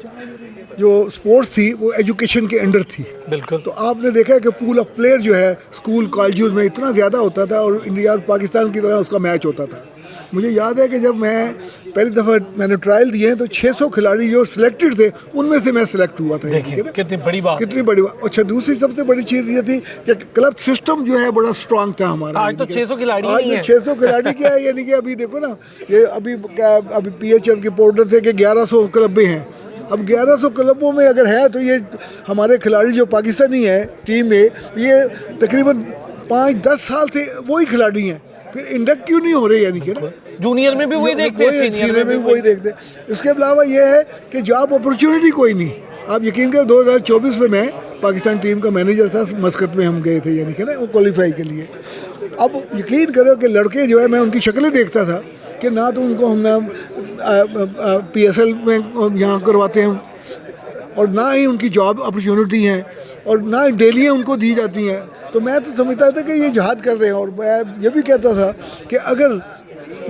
जो स्पोर्ट्स थी वो एजुकेशन के अंडर थी। बिल्कुल। तो आपने देखा है कि पूल ऑफ प्लेयर जो है स्कूल कॉलेज में इतना ज़्यादा होता था और इंडिया और पाकिस्तान की तरह उसका मैच होता था। मुझे याद है कि जब मैं पहली दफ़ा मैंने ट्रायल दिए हैं तो 600 खिलाड़ी जो सिलेक्टेड थे उनमें से मैं सिलेक्ट हुआ था। कितनी बड़ी बात, कितनी बड़ी बात। अच्छा, दूसरी सबसे बड़ी चीज़ ये थी कि क्लब सिस्टम जो है बड़ा स्ट्रांग था हमारा। आज तो 600 खिलाड़ी आज तो 600 खिलाड़ी क्या है, यानी कि अभी देखो ना, ये अभी PHF के पोर्टल से कि 1100 क्लबें हैं। अब 1100 क्लबों में अगर है तो ये हमारे खिलाड़ी जो पाकिस्तानी है टीम में, ये तकरीबन 5-10 साल से वही खिलाड़ी हैं, फिर इंडक्ट क्यों नहीं हो रहे? यानी कि ना जूनियर में भी वही देखते हैं, सीनियर में भी वही देखते हैं। इसके अलावा ये है कि जॉब अपॉर्चुनिटी कोई नहीं। आप यकीन करें 2024 में मैं पाकिस्तान टीम का मैनेजर था, मस्कत में हम गए थे, यानी कि ना वो क्वालिफाई के लिए। अब यकीन करो कि लड़के जो है, मैं उनकी शक्लें देखता था कि ना तो उनको हम ना PSL में यहाँ करवाते हैं और ना ही उनकी जॉब अपॉर्चुनिटी है और ना डेलियाँ उनको दी जाती हैं। तो मैं तो समझता था कि ये जहाद कर रहे हैं। और मैं ये भी कहता था कि अगर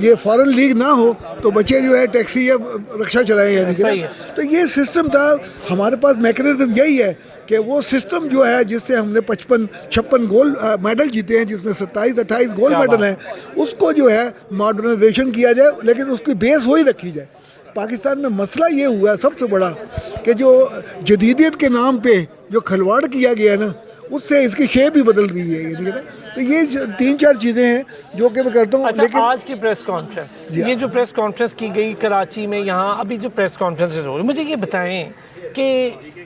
ये फॉरेन लीग ना हो तो बच्चे जो है टैक्सी या रिक्शा चलाएं, यानी कि ना। तो ये सिस्टम था हमारे पास। मैकेनिज्म यही है कि वो सिस्टम जो है जिससे हमने 56 गोल्ड मेडल जीते हैं, जिसमें 27-28 गोल्ड मेडल हैं, उसको जो है मॉडर्नाइजेशन किया जाए, लेकिन उसकी बेस वही रखी जाए। पाकिस्तान में मसला ये हुआ है सबसे बड़ा कि जो जदीदियत के नाम पे जो खिलवाड़ किया गया ना, उससे इसकी शेप ही बदल गई है, ये ना। तो ये 3-4 चीज़ें हैं जो कि मैं करता हूँ। अच्छा, लेकिन आज की प्रेस कॉन्फ्रेंस, ये जो प्रेस कॉन्फ्रेंस की गई कराची में, यहाँ अभी जो प्रेस कॉन्फ्रेंसेज हो रही, मुझे ये बताएं कि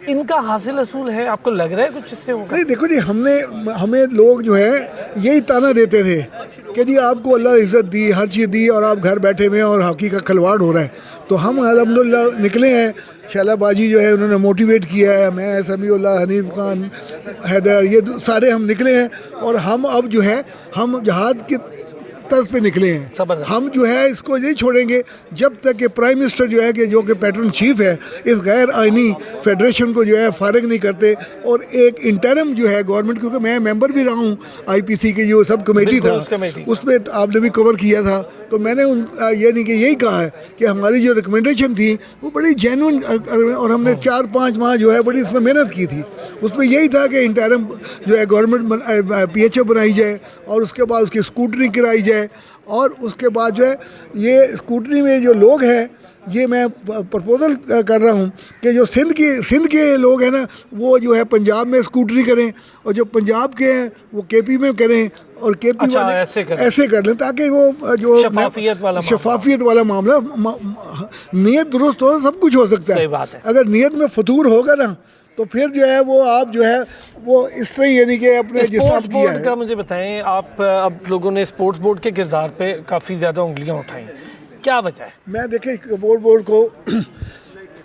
इनका हासिल असूल है, आपको लग रहा है कुछ इससे होगा? नहीं, देखो जी, हमें लोग जो है यही ताना देते थे कि जी आपको अल्लाह इज़्ज़त दी, हर चीज़ दी, और आप घर बैठे हुए हैं और हॉकी का खिलवाड़ हो रहा है। तो हम अल्हम्दुलिल्लाह निकले हैं। शैलाबाजी जो है उन्होंने मोटिवेट किया है, मैं, समीउल्लाह, हनीफ खान, हैदर, ये सारे हम निकले हैं। और हम अब जो है हम जहाद की तरफ पे निकले हैं। हम जो है इसको नहीं छोड़ेंगे जब तक कि प्राइम मिनिस्टर जो है कि जो कि पैटर्न चीफ है, इस गैर आइनी फेडरेशन को जो है फारिग नहीं करते। और एक इंटरम जो है गवर्नमेंट, क्योंकि मैं मेंबर भी रहा हूँ IPC की जो सब कमेटी था, उसमें आपने भी कवर किया था। तो मैंने ये नहीं कि यही कहा है कि हमारी जो रिकमेंडेशन थी वो बड़ी जेन्युइन, और हमने 4-5 माह जो है बड़ी इसमें मेहनत की थी। उसमें यही था कि इंटरम जो है गवर्नमेंट PHF बनाई जाए और उसके बाद उसकी स्कूटनी कराई जाए। और उसके बाद जो है ये स्कूटनी में जो लोग हैं, ये मैं प्रपोजल कर रहा हूँ कि जो सिंध के लोग हैं ना, वो जो है पंजाब में स्कूटनी करें, और जो पंजाब के हैं वो KP में करें, और KP वाले ऐसे कर लें, ताकि वो जो शफाफियत वाला मामला, नीयत दुरुस्त हो, सब कुछ हो सकता है। अगर नीयत में फतूर होगा ना, तो फिर जो है वो आप जो है वो इस तरह, यानी कि अपने जिस तरह किया है। का मुझे बताएं, आप अब लोगों ने स्पोर्ट्स बोर्ड के किरदार पे काफ़ी ज़्यादा उंगलियां उठाई, क्या वजह है? मैं देखें स्पोर्ट्स बोर्ड को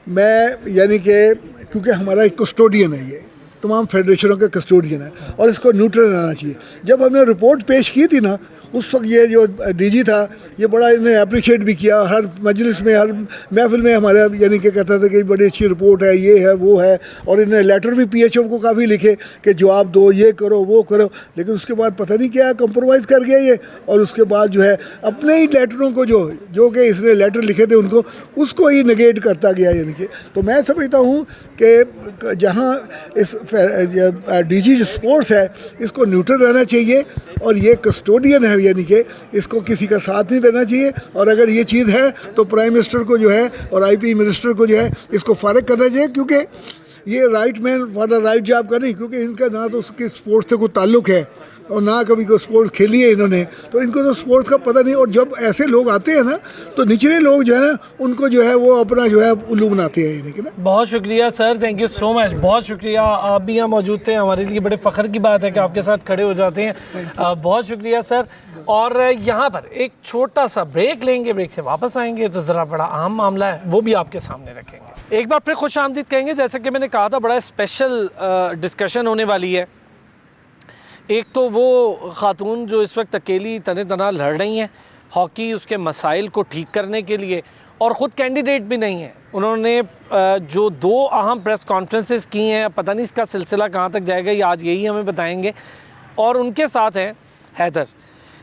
मैं, यानी कि क्योंकि हमारा एक कस्टोडियन है, ये तमाम फेडरेशनों का कस्टोडियन है और इसको न्यूट्रल रहना चाहिए। जब हमने रिपोर्ट पेश की थी ना, उस वक्त ये जो DG था, ये बड़ा इन्हें अप्रिशिएट भी किया। हर मजलिस में, हर महफिल में हमारे यानी कि कहता था कि बड़ी अच्छी रिपोर्ट है, ये है, वो है। और इन्हें लेटर भी PHF को काफ़ी लिखे कि जवाब दो, ये करो, वो करो। लेकिन उसके बाद पता नहीं क्या कंप्रोमाइज़ कर गया ये, और उसके बाद जो है अपने ही लेटरों को जो कि इसने लेटर लिखे थे उनको, उसको ही नेगेट करता गया, यानी कि। तो मैं समझता हूँ कि जहाँ इस DG स्पोर्ट्स है, इसको न्यूट्रल रहना चाहिए, और ये कस्टोडियन है, यानी कि इसको किसी का साथ नहीं देना चाहिए। और अगर ये चीज़ है तो प्राइम मिनिस्टर को जो है और IP मिनिस्टर को जो है इसको फारिग करना चाहिए, क्योंकि ये right man for the right job का नहीं, क्योंकि इनका ना तो उसके स्पोर्ट्स से कोई ताल्लुक़ है और ना कभी कोई स्पोर्ट्स खेली है इन्होंने, तो इनको तो स्पोर्ट्स का पता नहीं। और जब ऐसे लोग आते हैं ना, तो निचले लोग जो है ना, उनको जो है वो अपना जो है उल्लू बनाते हैं, यानी कि ना। बहुत शुक्रिया sir, thank you so much, बहुत शुक्रिया। आप भी यहाँ मौजूद थे, हमारे लिए बड़े फ़ख्र की बात है कि आपके साथ खड़े हो जाते हैं। बहुत शुक्रिया सर। और यहाँ पर एक छोटा सा ब्रेक लेंगे, ब्रेक से वापस आएंगे तो ज़रा बड़ा अहम मामला है, वो भी आपके सामने रखेंगे। एक बार फिर खुश आमदीद कहेंगे। जैसे कि मैंने कहा था, बड़ा स्पेशल डिस्कशन होने वाली है। एक तो वो ख़ातून जो इस वक्त अकेली तने तना लड़ रही हैं हॉकी उसके मसाइल को ठीक करने के लिए, और ख़ुद कैंडिडेट भी नहीं है। उन्होंने जो 2 अहम प्रेस कॉन्फ्रेंसेस की हैं, पता नहीं इसका सिलसिला कहाँ तक जाएगा, ये आज यही हमें बताएंगे। और उनके साथ हैं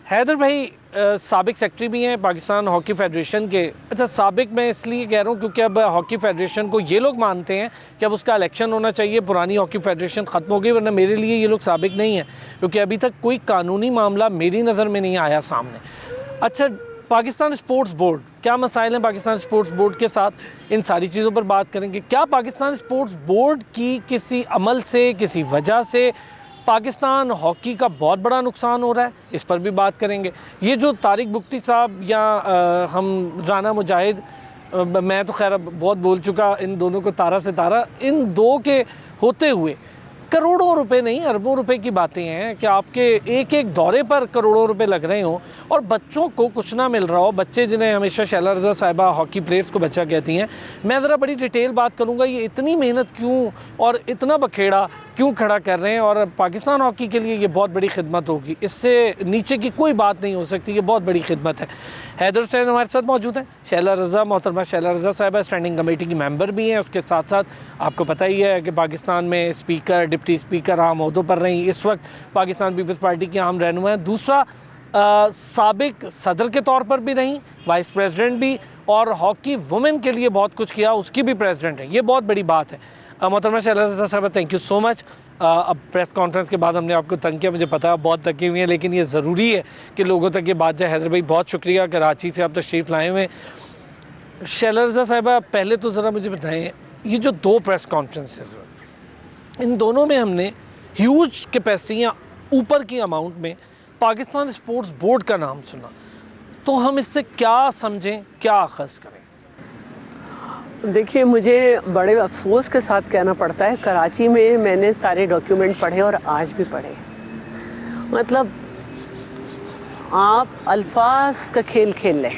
हैदर भाई, साबिक सेक्रेटरी भी हैं पाकिस्तान हॉकी फेडरेशन के। अच्छा, साबिक मैं इसलिए कह रहा हूँ क्योंकि अब हॉकी फेडरेशन को ये लोग मानते हैं कि अब उसका इलेक्शन होना चाहिए, पुरानी हॉकी फेडरेशन ख़त्म हो गई। वरना मेरे लिए ये लोग साबिक नहीं हैं, क्योंकि अभी तक कोई कानूनी मामला मेरी नज़र में नहीं आया सामने। अच्छा, पाकिस्तान स्पोर्ट्स बोर्ड, क्या मसाइल हैं पाकिस्तान स्पोर्ट्स बोर्ड के साथ, इन सारी चीज़ों पर बात करेंगे। क्या पाकिस्तान स्पोर्ट्स बोर्ड की किसी अमल से, किसी वजह से पाकिस्तान हॉकी का बहुत बड़ा नुकसान हो रहा है, इस पर भी बात करेंगे। ये जो तारिक बुख्ती साहब या हम राना मुजाहिद, मैं तो खैर बहुत बोल चुका इन दोनों को, तारा सितारा, इन दो के होते हुए करोड़ों रुपए नहीं, अरबों रुपए की बातें हैं कि आपके एक एक दौरे पर करोड़ों रुपए लग रहे हों और बच्चों को कुछ ना मिल रहा हो। बच्चे जिन्हें हमेशा शैला रज़ा साहिबा हॉकी प्लेयर्स को बच्चा कहती हैं। मैं ज़रा बड़ी डिटेल बात करूँगा, ये इतनी मेहनत क्यों और इतना बखेड़ा क्यों खड़ा कर रहे हैं, और पाकिस्तान हॉकी के लिए ये बहुत बड़ी खिदमत होगी, इससे नीचे की कोई बात नहीं हो सकती, ये बहुत बड़ी खिदमत है। हैदर हुसैन हमारे साथ मौजूद हैं, शैला रज़ा, मोहतरमा शैला रज़ा साहिबा स्टैंडिंग कमेटी की मेंबर भी हैं। उसके साथ साथ आपको पता ही है कि पाकिस्तान में स्पीकर, डिप्टी स्पीकर आम ओहदों पर रही, इस वक्त पाकिस्तान पीपल्स पार्टी की अहम रहनुमा हैं। दूसरा साबिक सदर के तौर पर भी रही, वाइस प्रेसिडेंट भी, और हॉकी वुमेन के लिए बहुत कुछ किया, उसकी भी प्रेसिडेंट है। ये बहुत बड़ी बात है। मोहतरमा शैला रज़ा साहिबा, थैंक यू सो मच। अब प्रेस कॉन्फ्रेंस के बाद हमने आपको तंग किया, मुझे पता है बहुत थकी हुई हैं, लेकिन ये ज़रूरी है कि लोगों तक ये बात जाए। हैदर भाई बहुत शुक्रिया, कराची से आप तशरीफ़ लाए हुए। शैला रज़ा साहिबा, पहले तो ज़रा मुझे बताएं, ये जो 2 प्रेस कॉन्फ्रेंसेस, इन दोनों में हमने ह्यूज कैपेसिटी या ऊपर की अमाउंट में पाकिस्तान स्पोर्ट्स बोर्ड का नाम सुना, तो हम इससे क्या समझें, क्या अख़ज़ करें? देखिए, मुझे बड़े अफसोस के साथ कहना पड़ता है, कराची में मैंने सारे डॉक्यूमेंट पढ़े और आज भी पढ़े। मतलब आप अल्फाज का खेल खेल लें,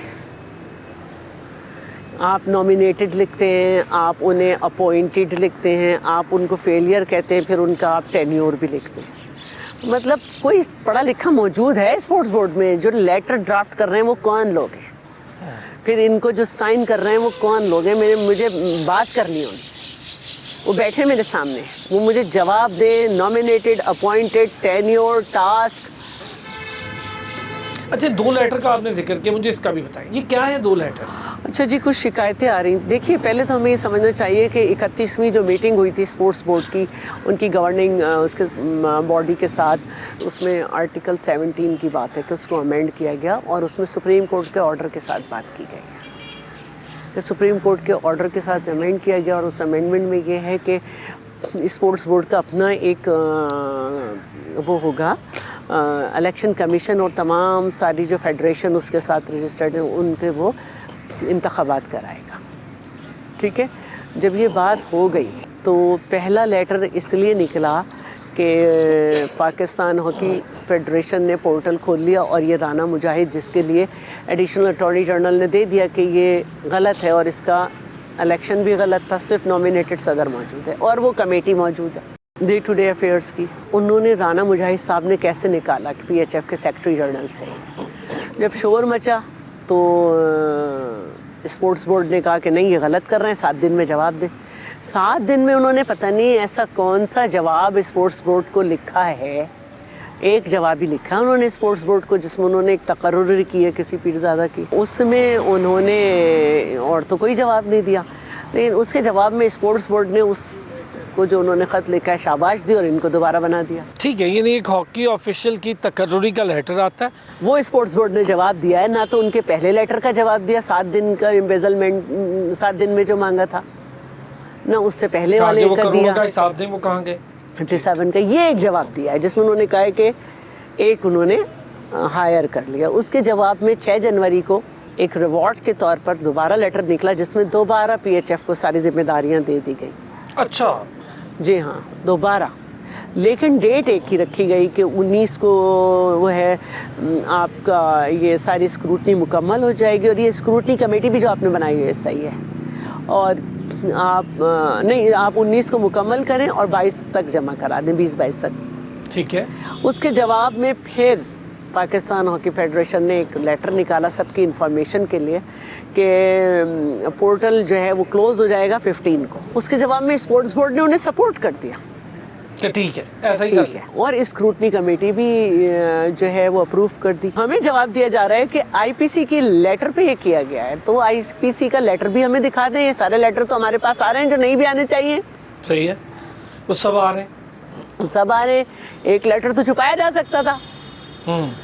आप नॉमिनेटेड लिखते हैं, आप उन्हें अपॉइंटेड लिखते हैं, आप उनको फेलियर कहते हैं, फिर उनका आप टेन्योर भी लिखते हैं। मतलब कोई पढ़ा लिखा मौजूद है स्पोर्ट्स बोर्ड में? जो लेटर ड्राफ्ट कर रहे हैं वो कौन लोग हैं? फिर इनको जो साइन कर रहे हैं वो कौन लोग हैं? मुझे बात करनी है उनसे, वो बैठे मेरे सामने, वो मुझे जवाब दें। Nominated, appointed, tenure, task. अच्छा, 2 लेटर का आपने जिक्र किया, मुझे इसका भी बताएं, ये क्या है 2 लेटर्स? अच्छा जी, कुछ शिकायतें आ रही। देखिए, पहले तो हमें ये समझना चाहिए कि 31वीं जो मीटिंग हुई थी स्पोर्ट्स बोर्ड की, उनकी गवर्निंग उसके बॉडी के साथ, उसमें आर्टिकल 17 की बात है कि उसको अमेंड किया गया और उसमें सुप्रीम कोर्ट के ऑर्डर के साथ बात की गई है कि सुप्रीम कोर्ट के ऑर्डर के साथ अमेंड किया गया। और उस अमेंडमेंट में ये है कि स्पोर्ट्स बोर्ड का अपना एक वो होगा, इलेक्शन कमीशन, और तमाम सारी जो फेडरेशन उसके साथ रजिस्टर्ड हैं उनके वो इंतखाबात कराएगा। ठीक है, जब ये बात हो गई तो पहला लेटर इसलिए निकला कि पाकिस्तान हॉकी फेडरेशन ने पोर्टल खोल लिया और ये राना मुजाहिद, जिसके लिए एडिशनल अटॉर्नी जनरल ने दे दिया कि ये गलत है और इसका इलेक्शन भी गलत था, सिर्फ नॉमिनेटेड सदर मौजूद है और वो कमेटी मौजूद है डे टू डे अफेयर्स की। उन्होंने राना मुजाहिद साहब ने कैसे निकाला कि PHF के सेक्रेटरी जनरल से। जब शोर मचा तो स्पोर्ट्स बोर्ड ने कहा कि नहीं, ये गलत कर रहे हैं, 7 दिन में जवाब दें। 7 दिन में उन्होंने पता नहीं ऐसा कौन सा जवाब स्पोर्ट्स बोर्ड को लिखा है, एक जवाब ही लिखा है उन्होंने स्पोर्ट्स बोर्ड को, जिसमें उन्होंने एक तकर्रुर की है किसी पीरज़ादा की, उसमें उन्होंने और तो कोई जवाब नहीं दिया। लेकिन उसके जवाब में स्पोर्ट्स बोर्ड ने उसको जो उन्होंने ख़त लिखा है शाबाश दी और इनको दोबारा बना दिया। ठीक है, ये नहीं एक हॉकी ऑफिशियल की तकर्रुरी का लेटर आता है, वो स्पोर्ट्स बोर्ड ने जवाब दिया है, ना तो उनके पहले लेटर का जवाब दिया 7 दिन का एम्बेजलमेंट 7 दिन में जो मांगा था, ना उससे पहले वाले का दिया। हिसाब दें वो कहाँ गए? 57 का ये एक जवाब दिया है जिसमें उन्होंने कहा है कि एक उन्होंने हायर कर लिया। उसके जवाब में 6 जनवरी को एक रिवॉर्ड के तौर पर दोबारा लेटर निकला जिसमें दोबारा PHF को सारी जिम्मेदारियां दे दी गई। अच्छा जी हाँ, दोबारा, लेकिन डेट एक ही रखी गई कि 19 को वो है आपका ये सारी स्क्रूटनी मुकम्मल हो जाएगी। और ये स्क्रूटनी कमेटी भी जो आपने बनाई है सही है, और आप नहीं, आप 19 को मुकम्मल करें और 22 तक जमा करा दें, 20-22 तक। ठीक है। उसके जवाब में फिर पाकिस्तान हॉकी फेडरेशन ने एक लेटर निकाला सबकी इंफॉर्मेशन के लिए कि पोर्टल जो है वो क्लोज़ हो जाएगा 15 को। उसके जवाब में स्पोर्ट्स बोर्ड ने उन्हें सपोर्ट कर दिया कि ठीक है, ऐसा ही ठीक है, और स्क्रूटनी कमेटी भी जो है वो अप्रूव कर दी। हमें जवाब दिया जा रहा है कि IPC की लेटर पे ये किया गया है, तो IPC का लेटर भी हमें दिखा दें। ये सारे लेटर तो हमारे पास आ रहे हैं जो नहीं भी आने चाहिए। सही है, वो सब आ रहे हैं, सब आ रहे हैं। एक लेटर तो छुपाया जा सकता था,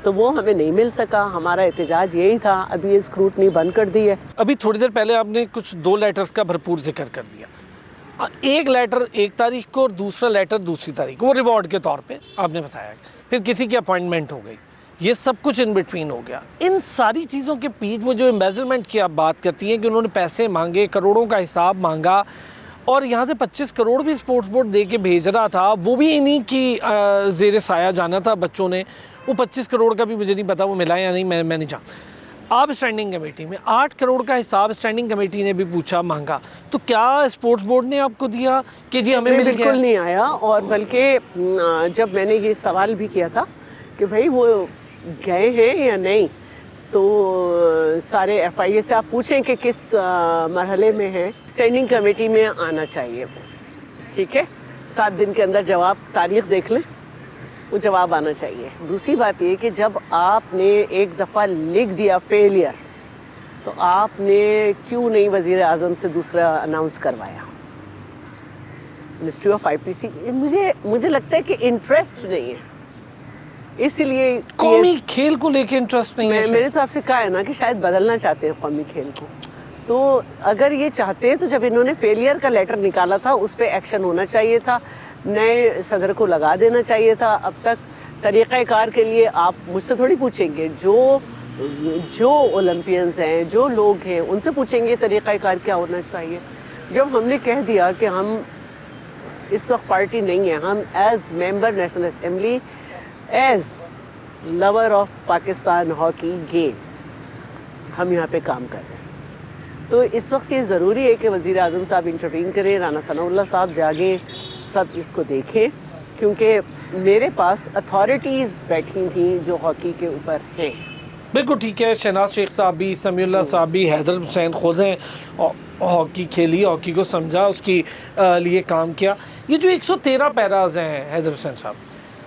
तो वो हमें नहीं मिल सका। हमारा एहतजाज यही था। अभी ये स्क्रूटनी बंद कर दी है। अभी थोड़ी देर पहले आपने कुछ 2 लेटर्स का भरपूर जिक्र कर दिया। एक लेटर 1 तारीख को और दूसरा लेटर दूसरी तारीख को, वो रिवॉर्ड के तौर पे आपने बताया। फिर किसी की अपॉइंटमेंट हो गई, ये सब कुछ इन बिटवीन हो गया। इन सारी चीज़ों के बीच वो जो एम्बेजलमेंट की आप बात करती हैं कि उन्होंने पैसे मांगे, करोड़ों का हिसाब मांगा, और यहाँ से 25 करोड़ भी स्पोर्ट्स बोर्ड दे के भेज रहा था, वो भी इन्हीं की ज़ेर साया जाना था बच्चों ने। वो 25 करोड़ का भी मुझे नहीं पता वो मिला या नहीं, मैं नहीं जानता। आप स्टैंडिंग कमेटी में 8 करोड़ का हिसाब स्टैंडिंग कमेटी ने भी पूछा, मांगा, तो क्या स्पोर्ट्स बोर्ड ने आपको दिया कि जी हमें मिल गया? बिल्कुल नहीं आया। और बल्कि जब मैंने ये सवाल भी किया था कि भाई वो गए हैं या नहीं, तो सारे FIA से आप पूछें कि किस मरहले में है, स्टैंडिंग कमेटी में आना चाहिए वो, ठीक है। 7 दिन के अंदर जवाब, तारीख देख लें, वो जवाब आना चाहिए। दूसरी बात ये कि जब आपने एक दफ़ा लिख दिया फेलियर, तो आपने क्यों नहीं वज़ीर आज़म से दूसरा अनाउंस करवाया? मिनिस्ट्री ऑफ IPC, मुझे लगता है कि इंटरेस्ट नहीं है, इसलिए कौमी खेल को लेके इंटरेस्ट नहीं है। मैंने तो आपसे कहा है ना कि शायद बदलना चाहते हैं कौमी खेल को। तो अगर ये चाहते हैं तो जब इन्होंने फेलियर का लेटर निकाला था उस पर एक्शन होना चाहिए था, नए सदर को लगा देना चाहिए था। अब तक तरीक़ाकार के लिए आप मुझसे थोड़ी पूछेंगे, जो ओलंपियंस हैं, जो लोग हैं, उनसे पूछेंगे तरीक़ाकार क्या होना चाहिए। जब हमने कह दिया कि हम इस वक्त पार्टी नहीं है, हम as member national assembly, as lover of Pakistan hockey game, हम यहाँ पे काम कर रहे हैं। तो इस वक्त ये ज़रूरी है कि वज़ीर आज़म साहब इंटरवीन करें, राना सनाउल्लाह साहब जागे, सब इसको देखें, क्योंकि मेरे पास अथॉरिटीज़ बैठी थी जो हॉकी के ऊपर हैं। बिल्कुल ठीक है। शहनाज शेख साहब भी, समीउल्लाह साहब भी, हैदर हुसैन खुद हैं, हॉकी खेली, हॉकी को समझा, उसकी लिए काम किया। ये जो 113 पैराज हैं हैदर हुसैन साहब,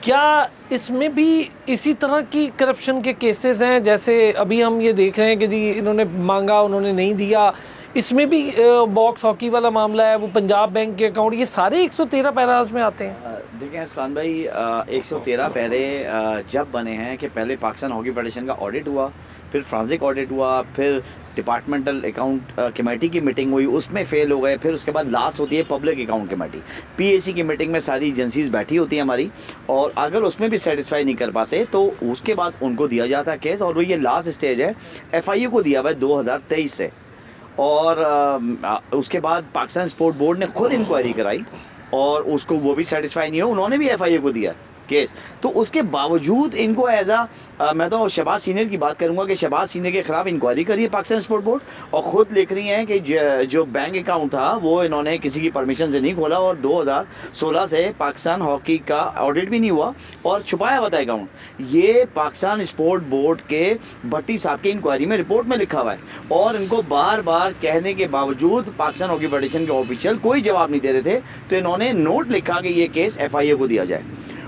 क्या इसमें भी इसी तरह की करप्शन के केसेस हैं? जैसे अभी हम ये देख रहे हैं कि जी इन्होंने मांगा, उन्होंने नहीं दिया, इसमें भी बॉक्स हॉकी वाला मामला है, वो पंजाब बैंक के अकाउंट, ये सारे 113 पैराज में आते हैं। देखिए अरसलान भाई, 113 पैरे जब बने हैं कि पहले पाकिस्तान हॉकी फेडरेशन का ऑडिट हुआ, फिर फ्रांसिक ऑडिट हुआ, फिर डिपार्टमेंटल अकाउंट कमेटी की मीटिंग हुई, उसमें फेल हो गए, फिर उसके बाद लास्ट होती है पब्लिक अकाउंट कमेटी, PAC की मीटिंग में सारी एजेंसीज बैठी होती हैं हमारी, और अगर उसमें भी सेटिस्फाई नहीं कर पाते तो उसके बाद उनको दिया जाता है केस, और वो ये लास्ट स्टेज है FIA को दिया हुआ है 2023 से। और उसके बाद पाकिस्तान स्पोर्ट बोर्ड ने खुद इंक्वायरी कराई और उसको वो भी सेटिस्फाई नहीं हो, उन्होंने भी FIA को दिया केस। तो उसके बावजूद इनको मैं तो शहबाज सीनियर की बात करूंगा कि शहबाज सीनियर के खिलाफ इंक्वायरी करी है पाकिस्तान स्पोर्ट बोर्ड, और ख़ुद लिख रही हैं कि जो बैंक अकाउंट था वो इन्होंने किसी की परमिशन से नहीं खोला, और 2016 से पाकिस्तान हॉकी का ऑडिट भी नहीं हुआ और छुपाया हुआ था अकाउंट। ये पाकिस्तान स्पोर्ट बोर्ड के भट्टी साहब की इंक्वायरी में रिपोर्ट में लिखा हुआ है, और इनको बार बार कहने के बावजूद पाकिस्तान हॉकी फेडरेशन के ऑफिशियल कोई जवाब नहीं दे रहे थे, तो इन्होंने नोट लिखा कि ये केस FIA को दिया जाए।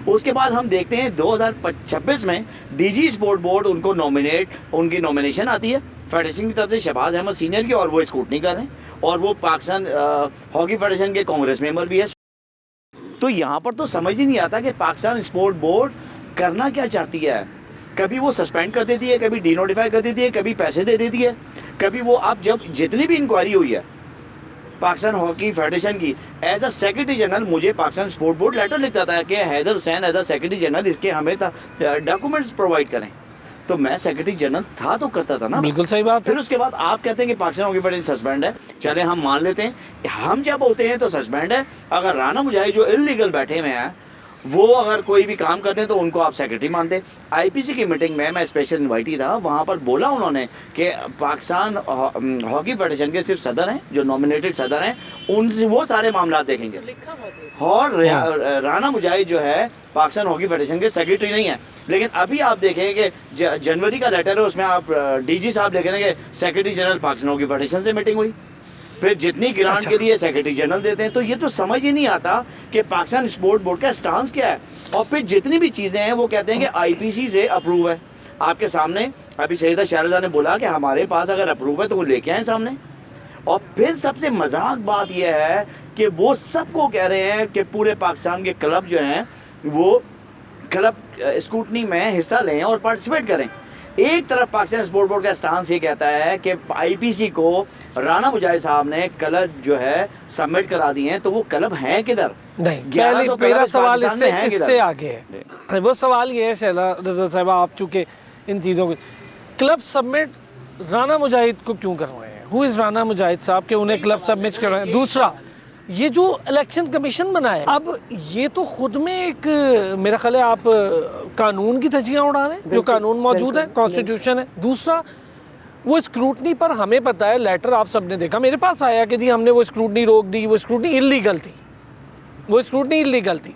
उसके बाद हम देखते हैं 2026 में DG स्पोर्ट बोर्ड उनकी नॉमिनेशन आती है फेडरेशन की तरफ से शहबाज अहमद सीनियर की, और वो स्क्रूटनी कर रहे हैं, और वो पाकिस्तान हॉकी फेडरेशन के कांग्रेस मेंबर भी है। तो यहाँ पर तो समझ ही नहीं आता कि पाकिस्तान स्पोर्ट बोर्ड करना क्या चाहती है। कभी वो सस्पेंड कर देती है, कभी डीनोटिफाई कर देती है, कभी पैसे दे देती है, कभी वो अब जब जितनी भी इंक्वायरी हुई है पाकिस्तान हॉकी फेडरेशन की, एज अ सेक्रेटरी जनरल मुझे पाकिस्तान स्पोर्ट बोर्ड लेटर लिखता था कि Haider Hussain as a secretary general इसके हमें डॉक्यूमेंट्स प्रोवाइड करें। तो मैं सेक्रेटरी जनरल था तो करता था ना। बिल्कुल सही बात। फिर उसके बाद आप कहते हैं कि पाकिस्तान हॉकी फेडरेशन सस्पेंड है, चले हम मान लेते हैं, हम जब होते हैं तो सस्पेंड है। अगर राना मुजाहिद जो इलीगल बैठे हुए हैं वो अगर कोई भी काम करते हैं तो उनको आप सेक्रेटरी मानते। IPC की मीटिंग में मैं स्पेशल इन्वाइटी था, वहाँ पर बोला उन्होंने कि पाकिस्तान हॉकी फेडरेशन के सिर्फ सदर हैं, जो नॉमिनेटेड सदर हैं, उनसे वो सारे मामला देखेंगे। और राना मुजाहिद जो है पाकिस्तान हॉकी फेडरेशन के सेक्रेटरी नहीं है। लेकिन अभी आप देखें कि जनवरी का लेटर है, उसमें आप DG साहब लिख रहे हैं कि secretary general Pakistan hockey federation से मीटिंग हुई, फिर जितनी ग्रांट के लिए सेक्रेटरी जनरल देते हैं। तो ये तो समझ ही नहीं आता कि पाकिस्तान स्पोर्ट बोर्ड का स्टांस क्या है। और फिर जितनी भी चीज़ें हैं वो कहते हैं कि IPC से अप्रूव है। आपके सामने अभी सईदा शहरज़ाद ने बोला कि हमारे पास अगर अप्रूव है तो वो लेके आए सामने। और फिर सबसे मजाक बात यह है कि वो सबको कह रहे हैं कि पूरे पाकिस्तान के क्लब जो हैं वो क्लब स्कूटनी में हिस्सा लें और पार्टिसिपेट करें। एक तरफ पाकिस्तान स्पोर्ट बोर्ड का स्टांस ये कहता है कि IPC को राना मुजाहिद साहब ने क्लब जो है सबमिट करा दिए हैं, तो वो क्लब हैं किधर? नहीं, मेरा सवाल इससे आगे है। वो सवाल ये है शैला रज़ा साहिबा, आप चूँकि इन चीज़ों के क्लब सबमिट राना मुजाहिद को क्यों करवाए हैं? हु इज़ राना मुजाहिद साहब के उन्हें क्लब सबमिट करवाएं? दूसरा, ये जो इलेक्शन कमीशन बनाया, अब ये तो खुद में एक मेरा ख्याल है आप कानून की धज्जियां उड़ा रहे हैं, जो कानून मौजूद है, कॉन्स्टिट्यूशन है। दूसरा, वो स्क्रूटनी पर हमें पता है, लेटर आप सबने देखा, मेरे पास आया कि जी हमने वो स्क्रूटनी रोक दी, वो स्क्रूटनी इलीगल थी, वो स्क्रूटनी इलीगल थी।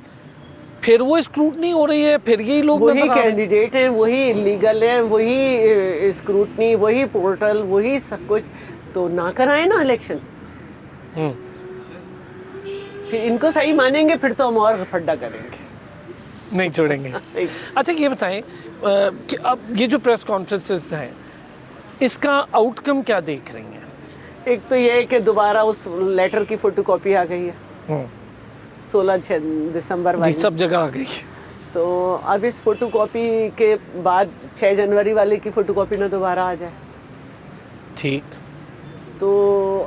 फिर वो स्क्रूटनी हो रही है, फिर यही लोग वही कैंडिडेट हैं, वही इलीगल है, वही स्क्रूटनी, वही पोर्टल, वही सब कुछ, तो ना कराए ना इलेक्शन। फिर इनको सही मानेंगे, फिर तो हम और फड्डा करेंगे, नहीं छोड़ेंगे। अच्छा ये बताएं कि अब ये जो प्रेस कॉन्फ्रेंसेस हैं, इसका आउटकम क्या देख रही हैं? एक तो ये है कि दोबारा उस लेटर की फोटोकॉपी आ गई है 16 दिसंबर जी, वाली, सब जगह आ गई। तो अब इस फोटोकॉपी के बाद 6 जनवरी वाले की फोटोकॉपी ना दोबारा आ जाए। ठीक, तो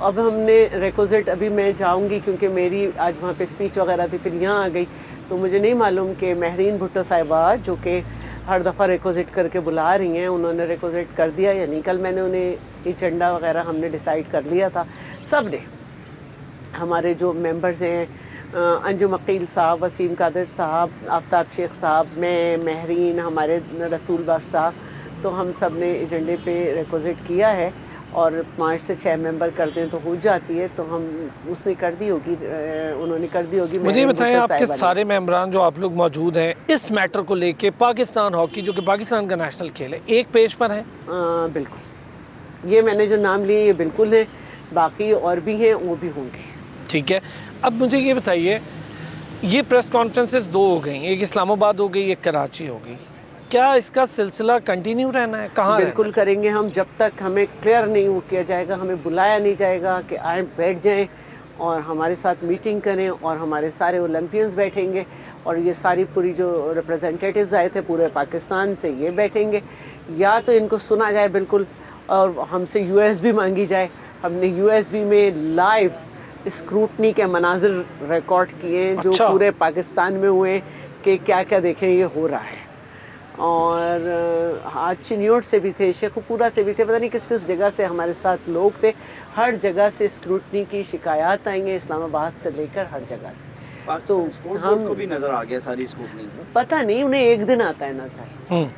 अब हमने रिक्विजिट, अभी मैं जाऊंगी क्योंकि मेरी आज वहाँ पे स्पीच वगैरह थी, फिर यहाँ आ गई, तो मुझे नहीं मालूम कि महरीन भुट्टो साहिबा जो कि हर दफ़ा रिक्विजिट करके बुला रही हैं, उन्होंने रिक्विजिट कर दिया या नहीं। कल मैंने उन्हें एजेंडा वगैरह हमने डिसाइड कर लिया था सब ने, हमारे जो मेंबर्स हैं, अंजुम अकील साहब, वसीम कादिर साहब, आफ्ताब शेख साहब, मैं, महरीन, हमारे रसूल बख्श साहब, तो हम सब ने एजेंडे पे रिक्विजिट किया है और 5 से 6 मेंबर कर दें तो हो जाती है, तो हम उसने कर दी होगी, उन्होंने कर दी होगी। मुझे बताएं आपके सारे मेंबरान जो आप लोग मौजूद हैं इस मैटर को लेके, पाकिस्तान हॉकी जो कि पाकिस्तान का नेशनल खेल है, एक पेज पर है? बिल्कुल, ये मैंने जो नाम लिए ये बिल्कुल है, बाकी और भी हैं वो भी होंगे। ठीक है, अब मुझे ये बताइए, ये प्रेस कॉन्फ्रेंसेस 2 हो गई, एक इस्लामाबाद हो गई, एक कराची हो गई, क्या इसका सिलसिला कंटिन्यू रहना है? कहाँ बिल्कुल करेंगे हम, जब तक हमें क्लियर नहीं वो किया जाएगा, हमें बुलाया नहीं जाएगा कि आए बैठ जाएं और हमारे साथ मीटिंग करें, और हमारे सारे ओलंपियंस बैठेंगे और ये सारी पूरी जो रिप्रेजेंटेटिव्स आए थे पूरे पाकिस्तान से ये बैठेंगे, या तो इनको सुना जाए बिल्कुल और हमसे USB मांगी जाए। हमने USB में लाइव स्क्रूटनी के मनाजिर रिकॉर्ड किए हैं, जो पूरे पाकिस्तान में हुए कि क्या क्या देखें ये हो रहा है। और आज चिन्योट से भी थे, शेखुपुरा से भी थे, पता नहीं किस किस जगह से हमारे साथ लोग थे, हर जगह से स्क्रूटनी की शिकायत आएंगे, इस्लामाबाद से लेकर हर जगह से। तो हम को भी नजर आ गया सारी स्क्रूटनी, पता नहीं उन्हें एक दिन आता है नजर,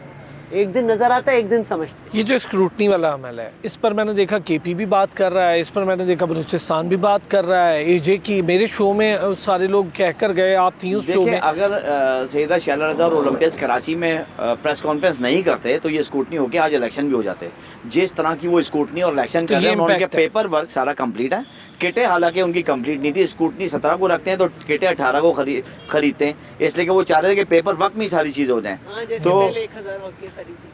एक दिन नज़र आता है, एक दिन समझते। ये जो स्क्रूटनी वाला अमल है, इस पर मैंने देखा KP भी बात कर रहा है, इस पर मैंने देखा बलूचिस्तान भी बात कर रहा है, AJ की मेरे शो में सारे लोग कह कर गए, आप थी उस शो में। अगर सैयदा शैला रज़ा और ओलंपियंस कराची में प्रेस कॉन्फ्रेंस नहीं करते तो ये स्क्रूटनी होके आज इलेक्शन भी हो जाते। जिस तरह की वो स्क्रूटनी और इलेक्शन कर रहे हैं, उनके पेपर वर्क सारा कंप्लीट है। किटें हालांकि उनकी कंप्लीट नहीं थी, स्क्रूटनी 17 को रखते हैं तो किटें 18 को खरीदते हैं, इसलिए कि वो चाह रहे थे कि पेपर वर्क में सारी चीज़ हो जाए। तो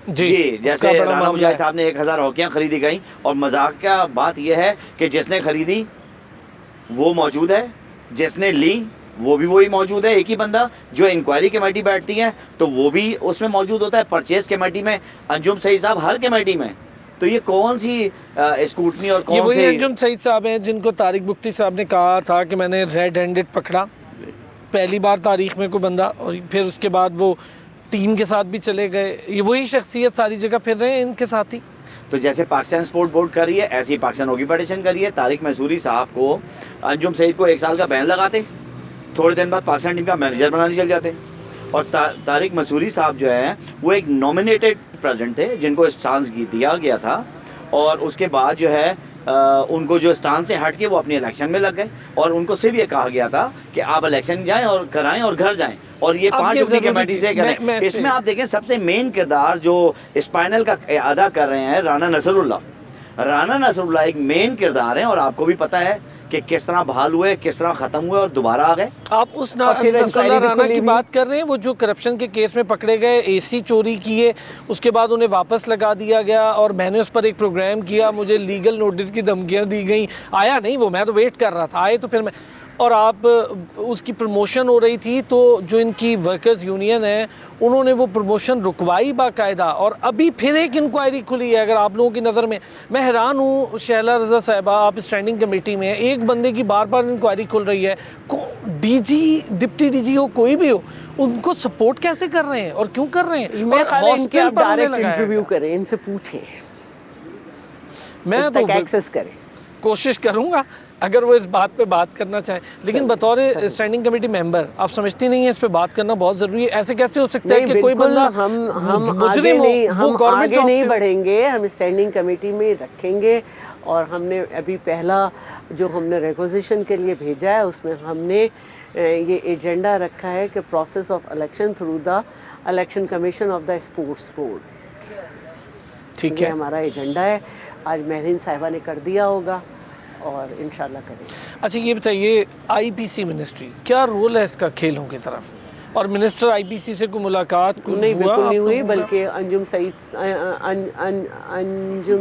जी, जैसे राना मुजाहिद साहब ने 1000 हॉकियाँ खरीदी गई, और मजाक का बात यह है कि जिसने खरीदी वो मौजूद है, जिसने ली वो भी वही मौजूद है, एक ही बंदा। जो इंक्वायरी कमेटी बैठती है तो वो भी उसमें मौजूद होता है, परचेज कमेटी में अंजुम सईद साहब हर कमेटी में। तो ये कौन सी स्कूटनी और कौन से अंजुम सईद साहब हैं जिनको तारिक बुख्ती साहब ने कहा था कि मैंने रेड हैंडेड पकड़ा पहली बार तारीख में कोई बंदा, और फिर उसके बाद वो टीम के साथ भी चले गए। ये वही शख्सियत सारी जगह फिर रहे हैं इनके साथ ही। तो जैसे पाकिस्तान स्पोर्ट बोर्ड कर रही है, ऐसे ही पाकिस्तान हॉकी फेडरेशन कर रही है। तारिक मैसूरी साहब को, अंजुम सईद को 1 साल का बैन लगाते, थोड़े दिन बाद पाकिस्तान टीम का मैनेजर बनाने चल जाते। और तारिक मैसूरी साहब जो है वो एक नॉमिनेटेड प्रेसिडेंट थे जिनको स्टांस दिया गया था, और उसके बाद जो है उनको जो स्टांस से हट के वो अपने इलेक्शन में लग गए, और उनको सिर्फ ये कहा गया था कि आप इलेक्शन जाएं और कराएं और घर जाएं, और ये 5 अपनी कमेटी से करें। इसमें आप देखें सबसे मेन किरदार जो स्पाइनल का अदा कर रहे हैं राना नसरुल्लाह। राना नसरुल्लाह एक मेन किरदार हैं, और आपको भी पता है कि किस तरह बहाल हुए, किस तरह ख़त्म हुए और दोबारा आ गए। आप उस नसरुल्लाह राना की बात कर रहे हैं, वो जो करप्शन के केस में पकड़े गए, AC चोरी किए, उसके बाद उन्हें वापस लगा दिया गया, और मैंने उस पर एक प्रोग्राम किया, मुझे लीगल नोटिस की धमकियाँ दी गई, आया नहीं वो, मैं तो वेट कर रहा था, आए तो फिर मैं, और आप उसकी प्रमोशन हो रही थी, तो जो इनकी वर्कर्स यूनियन है उन्होंने वो प्रमोशन रुकवाई बाकायदा, और अभी फिर एक इंक्वायरी खुली है। अगर आप लोगों की नज़र में, मैं हैरान हूँ शैला रज़ा साहिबा, आप स्टैंडिंग कमेटी में, एक बंदे की बार बार इंक्वायरी खुल रही है, DG डिप्टी DG हो कोई भी हो, उनको सपोर्ट कैसे कर रहे हैं और क्यों कर रहे हैं? मैं इनके डायरेक्ट इंटरव्यू करें, इनसे पूछें, मैं तो एक्सेस करें। कोशिश करूँगा अगर वो इस बात पे बात करना चाहें, लेकिन बतौर स्टैंडिंग कमेटी मेंबर आप समझती नहीं है इस पे बात करना बहुत ज़रूरी है? ऐसे कैसे हो सकता है कि कोई बंदा हम आगे नहीं बढ़ेंगे, हम स्टैंडिंग कमेटी में रखेंगे। और हमने अभी पहला जो हमने रिक्वेजिशन के लिए भेजा है उसमें हमने ये एजेंडा रखा है कि process of election through the election commission of the sports board. ठीक ये है, हमारा एजेंडा है। आज महरीन साहिबा ने कर दिया होगा और इंशाल्लाह करेंगे। अच्छा ये बताइए, आईपीसी मिनिस्ट्री क्या रोल है इसका खेलों की तरफ? और मिनिस्टर आईपीसी से कोई मुलाकात कुछ नहीं, हुआ? बिल्कुल नहीं हुई, आपको बल्कि अंजुम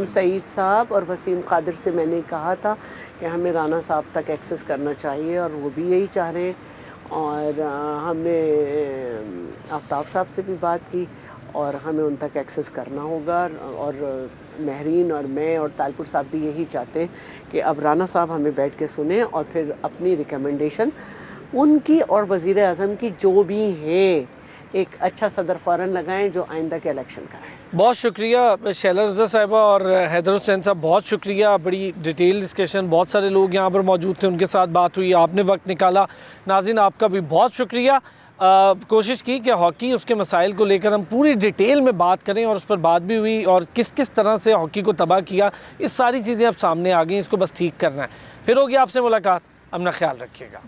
सईद साहब और वसीम कादिर से मैंने कहा था कि हमें राना साहब तक एक्सेस करना चाहिए और वो भी यही चाह रहे हैं। और हमने आफ्ताब साहब से भी बात की और हमें उन तक एक्सेस करना होगा। और महरीन और मैं और तालपुर साहब भी यही चाहते हैं कि अब राना साहब हमें बैठ के सुने और फिर अपनी रिकमेंडेशन उनकी और वज़ीर आज़म की जो भी है एक अच्छा सदर फ़ौरन लगाएं जो आइंदा के इलेक्शन कराएं। बहुत शुक्रिया शैला रज़ा साहिबा और हैदर हुसैन साहब, बहुत शुक्रिया। बड़ी डिटेल डिस्कशन, बहुत सारे लोग यहाँ पर मौजूद थे, उनके साथ बात हुई, आपने वक्त निकाला। नाज़रीन आपका भी बहुत शुक्रिया। कोशिश की कि हॉकी उसके मसाइल को लेकर हम पूरी डिटेल में बात करें और उस पर बात भी हुई और किस किस तरह से हॉकी को तबाह किया, ये सारी चीज़ें अब सामने आ गई, इसको बस ठीक करना है। फिर होगी आपसे मुलाकात, अपना ख्याल रखिएगा।